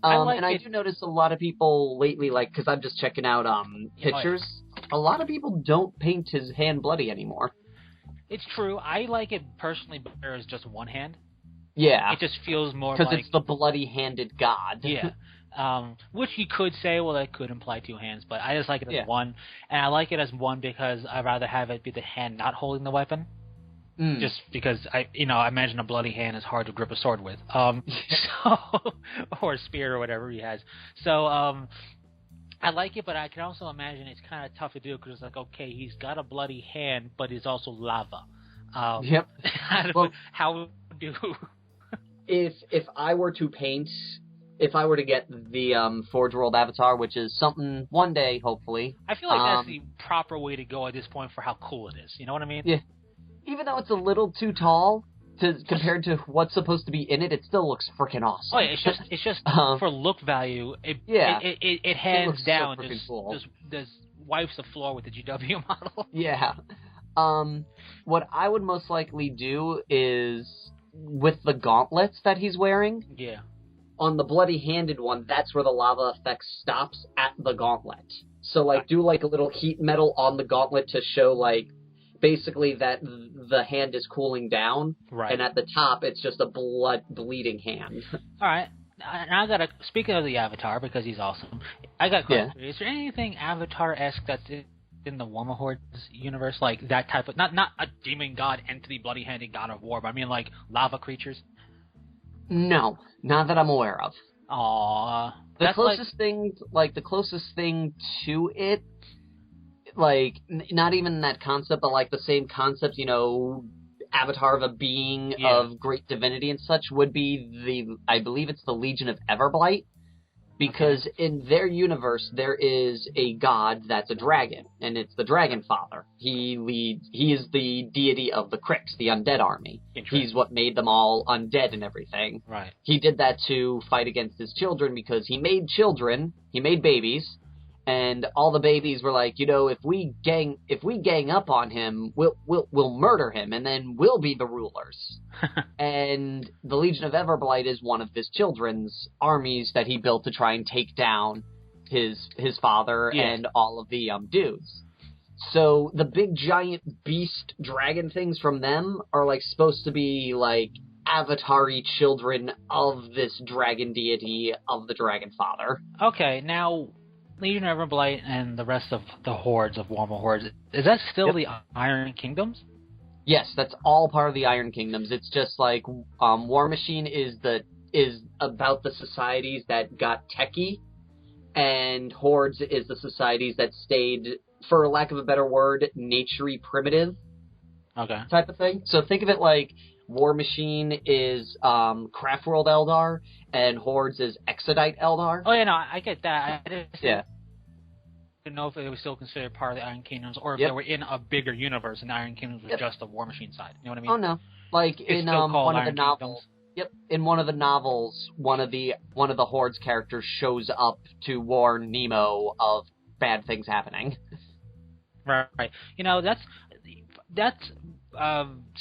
I do notice a lot of people lately, like, because I'm just checking out pictures. A lot of people don't paint his hand bloody anymore. It's true. I like it personally better as just one hand. Yeah. It just feels more because like... it's the bloody-handed god. Yeah. Which you could say, well, that could imply two hands, but I just like it as one. And I like it as one because I'd rather have it be the hand not holding the weapon. Just because I imagine a bloody hand is hard to grip a sword with. So, or a spear or whatever he has. So, I like it, but I can also imagine it's kind of tough to do because it's like, okay, he's got a bloody hand, but he's also lava. Yep. How do? If I were to paint, if I were to get the Forge World Avatar, which is something one day, hopefully. I feel like that's the proper way to go at this point for how cool it is. You know what I mean? Yeah. Even though it's a little too tall compared to what's supposed to be in it, it still looks freaking awesome. Oh yeah, it's just for look value. It hands down so cool. just wipes the floor with the GW model. Yeah. What I would most likely do is with the gauntlets that he's wearing. Yeah. On the bloody-handed one, that's where the lava effect stops at the gauntlet. So do like a little heat metal on the gauntlet to show basically that the hand is cooling down, right? And at the top, it's just a bleeding hand. All right. Now I gotta, speaking of the Avatar, because he's awesome, I got a question. Yeah. Is there anything Avatar-esque that's in the Warmahorde's universe, like that type of, not a demon god, entity, bloody-handed god of war, but I mean like lava creatures? No, not that I'm aware of. Aww. The closest thing to it, not even that concept, but the same concept, avatar of a being of great divinity and such, would be I believe it's the Legion of Everblight, because in their universe there is a god that's a dragon, and it's the Dragon Father. He is the deity of the Cricks, the undead army. He's what made them all undead and everything. Right. He did that to fight against his children, because he made babies. And all the babies were like, if we gang up on him, we'll murder him, and then we'll be the rulers. And the Legion of Everblight is one of his children's armies that he built to try and take down his father and all of the dudes. So the big giant beast dragon things from them are supposed to be Avatar-y children of this dragon deity of the Dragon Father. Okay, now Legion of Everblight and the rest of the hordes of Warmahordes, is that still the Iron Kingdoms? Yes, that's all part of the Iron Kingdoms. It's just War Machine is about the societies that got techie, and Hordes is the societies that stayed, for lack of a better word, nature-y primitive. Okay. Type of thing. So think of it like War Machine is Craftworld Eldar, and Hordes is Exodite Eldar. Oh, yeah, no, I get that. I didn't know if it was still considered part of the Iron Kingdoms, or if they were in a bigger universe, and the Iron Kingdoms was just the War Machine side. You know what I mean? Oh, no. In one of the novels. Yep. In one of the novels, one of the Hordes characters shows up to warn Nemo of bad things happening. Right. That's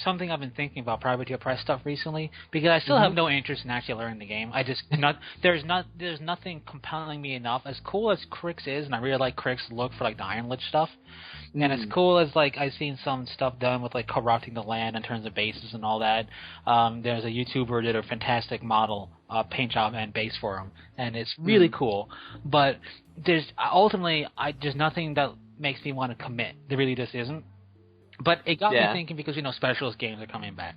something I've been thinking about Privateer Press stuff recently, because I still have no interest in actually learning the game. There's nothing compelling me enough. As cool as Crix is, and I really like Crix look for the Iron Lich stuff, and as cool as I've seen some stuff done with corrupting the land in terms of bases and all that. There's a YouTuber who did a fantastic model paint job and base for him, and it's really cool. But there's nothing that makes me want to commit. There really just isn't. But it got me thinking, because specialist games are coming back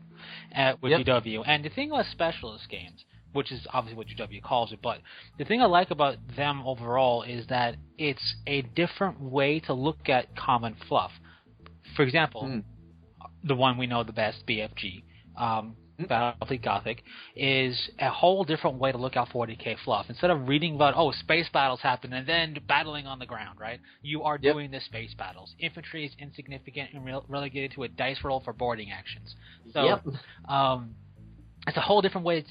with GW, and the thing about specialist games, which is obviously what GW calls it, but the thing I like about them overall is that it's a different way to look at common fluff. For example, the one we know the best, BFG. Battlefleet Gothic, is a whole different way to look out 40k fluff. Instead of reading about, space battles happen and then battling on the ground, right? You are doing the space battles. Infantry is insignificant and relegated to a dice roll for boarding actions. So, it's a whole different way,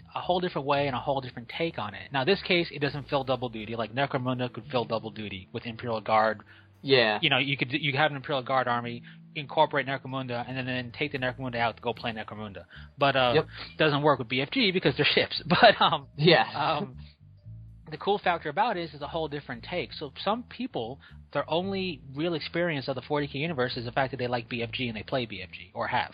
and a whole different take on it. Now, this case, it doesn't fill double duty. Like Necromunda could fill double duty with Imperial Guard. Yeah. You have an Imperial Guard army, incorporate Necromunda, and then take the Necromunda out to go play Necromunda. But it doesn't work with BFG because they're ships. But the cool factor about it is a whole different take. So some people, their only real experience of the 40k universe is the fact that they like BFG and they play BFG or have.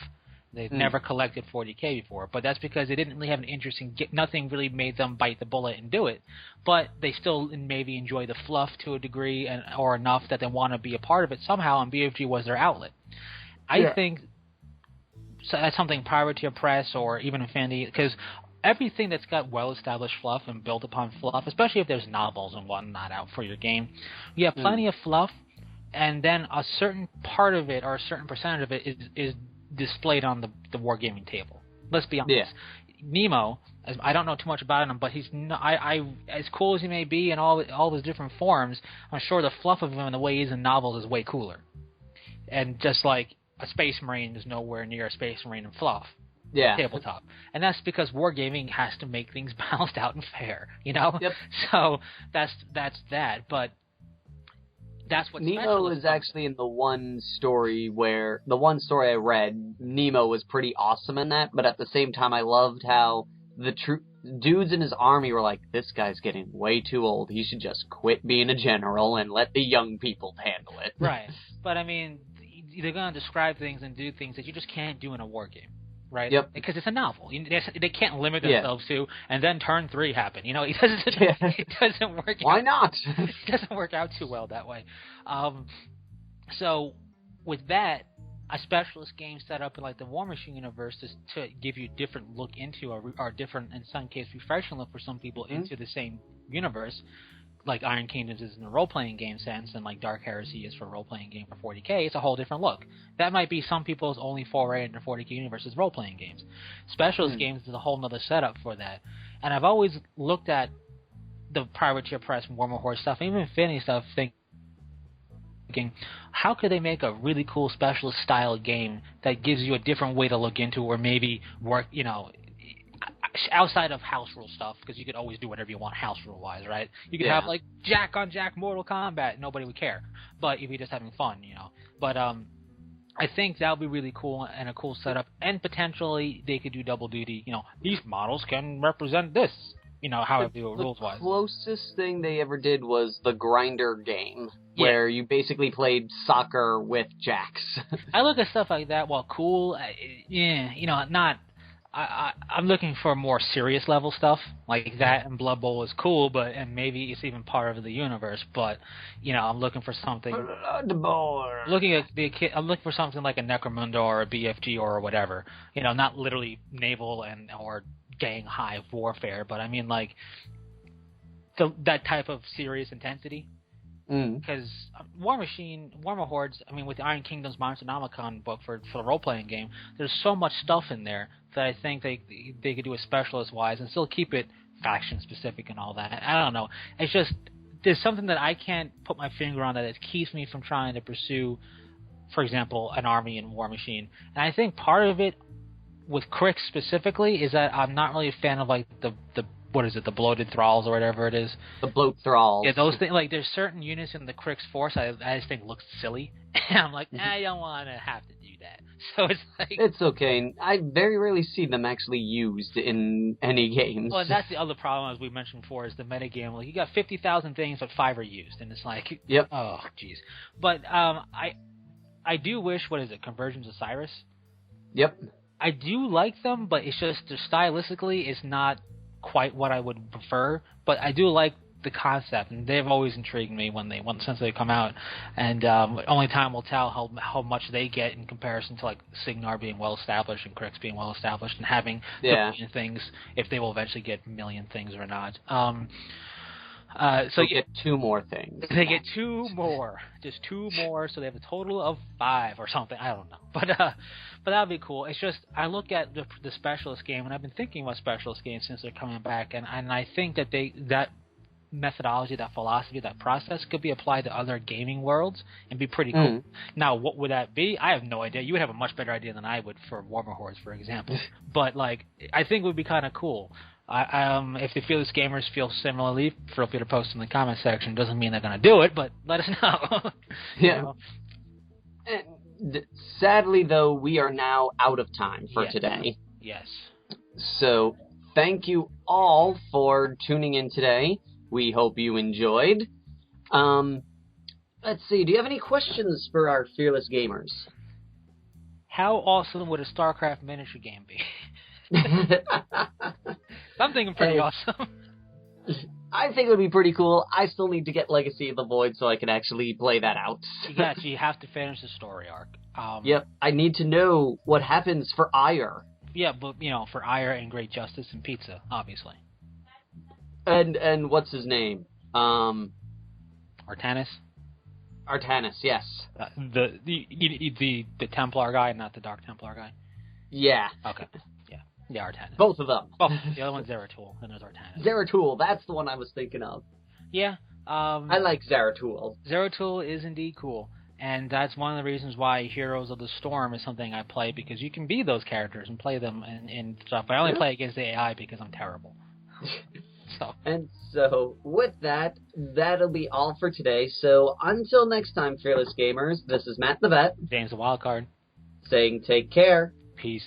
They've never collected 40k before, but that's because they didn't really have an interesting. Nothing really made them bite the bullet and do it, but they still maybe enjoy the fluff to a degree or enough that they want to be a part of it somehow, and BFG was their outlet. I think that's something Privateer Press or even Infinity, because everything that's got well-established fluff and built upon fluff, especially if there's novels and whatnot out for your game, you have plenty of fluff, and then a certain part of it or a certain percentage of it is displayed on the wargaming table. Let's be honest. Yeah. Nemo, I don't know too much about him, but he's not, as cool as he may be in all his different forms, I'm sure the fluff of him and the way he is in novels is way cooler. And just like a Space Marine is nowhere near a Space Marine in fluff. Yeah. Tabletop. And that's because wargaming has to make things balanced out and fair, Yep. So that's that. But that's what Nemo is actually in the one story I read, Nemo was pretty awesome in that, but at the same time I loved how the dudes in his army were like, this guy's getting way too old, he should just quit being a general and let the young people handle it. Right. But I mean, they're going to describe things and do things that you just can't do in a war game. Right? Yep. Because it's a novel. They can't limit themselves to, and then turn 3 happen. It doesn't work. Why not? It doesn't work out too well that way. So with that, a specialist game set up in like the War Machine universe is to give you a different look into, or different, in some cases, refreshing look for some people into the same universe. Like Iron Kingdoms is in the role-playing game sense, and like Dark Heresy is for a role-playing game for 40k, it's a whole different look. That might be some people's only foray into 40k universe is role-playing games. Specialist games is a whole nother setup for that. And I've always looked at the Privateer Press and Warhammer Horde stuff, even Infinity stuff, thinking, how could they make a really cool specialist style game that gives you a different way to look into, or maybe work, outside of house rule stuff, because you could always do whatever you want house rule wise, right? You could have like Jack on Jack Mortal Kombat, nobody would care. But if you're just having fun, But I think that would be really cool and a cool setup, and potentially they could do double duty. These models can represent this. However you do it rules wise. The closest thing they ever did was the Grinder game, where you basically played soccer with jacks. I look at stuff like that. While cool, not. I'm looking for more serious level stuff like that, and Blood Bowl is cool, and maybe it's even part of the universe. But I'm looking for something. I'm looking for something like a Necromunda or a BFG or whatever. Not literally naval or gang hive warfare, but I mean like that type of serious intensity. Because Warhammer Hordes, I mean, with the Iron Kingdoms Monsternomicon book for the role-playing game, there's so much stuff in there that I think they could do it specialist-wise and still keep it faction-specific and all that. I don't know. It's just, there's something that I can't put my finger on that it keeps me from trying to pursue, for example, an army in War Machine. And I think part of it, with Crix specifically, is that I'm not really a fan of, like, the what is it, the bloated thralls or whatever it is. The bloat thralls. Yeah, those things, like, there's certain units in the Crix force I just think looks silly. And I'm like, I don't want to have to do that. So it's like... It's okay. I very rarely see them actually used in any games. Well, that's the other problem, as we mentioned before, is the metagame. Like, you got 50,000 things, but 5 are used. And it's like... Yep. Oh, jeez. But I do wish, Conversions of Cyrus? Yep. I do like them, but it's just, stylistically, it's not quite what I would prefer, but I do like the concept, and they've always intrigued me since they come out, and only time will tell how much they get in comparison to like Signar being well established and Crix being well established and having million things, if they will eventually get million things or not. So get 2 more things. They get 2 more. Just 2 more, so they have a total of 5 or something. I don't know. But that would be cool. It's just, I look at the Specialist game, and I've been thinking about Specialist games since they're coming back, and I think that that methodology, that philosophy, that process could be applied to other gaming worlds and be pretty cool. Now, what would that be? I have no idea. You would have a much better idea than I would for Warmer Hordes, for example. But, like, I think it would be kind of cool. If the Fearless Gamers feel similarly, feel free to post in the comment section. Doesn't mean they're going to do it, but let us know. Yeah. And sadly, though, we are now out of time for today. Yes. So, thank you all for tuning in today. We hope you enjoyed. Let's see. Do you have any questions for our Fearless Gamers? How awesome would a StarCraft miniature game be? I'm thinking pretty awesome. I think it would be pretty cool. I still need to get Legacy of the Void so I can actually play that out. Yeah, so you have to finish the story arc. Yep, I need to know what happens for Ire. Yeah, but, for Ire and Great Justice and Pizza, obviously. And what's his name? Artanis? Artanis, yes. The Templar guy, not the Dark Templar guy? Yeah. Okay. Yeah, Artanis. Both of them. Oh, the other one's Zeratul, and there's Artanis. Zeratul, that's the one I was thinking of. Yeah. I like Zeratul. Zeratul is indeed cool, and that's one of the reasons why Heroes of the Storm is something I play, because you can be those characters and play them and stuff. I only play against the AI because I'm terrible. And so, with that, that'll be all for today. So, until next time, Fearless Gamers, this is Matt the Vet. James the Wildcard. Saying take care. Peace.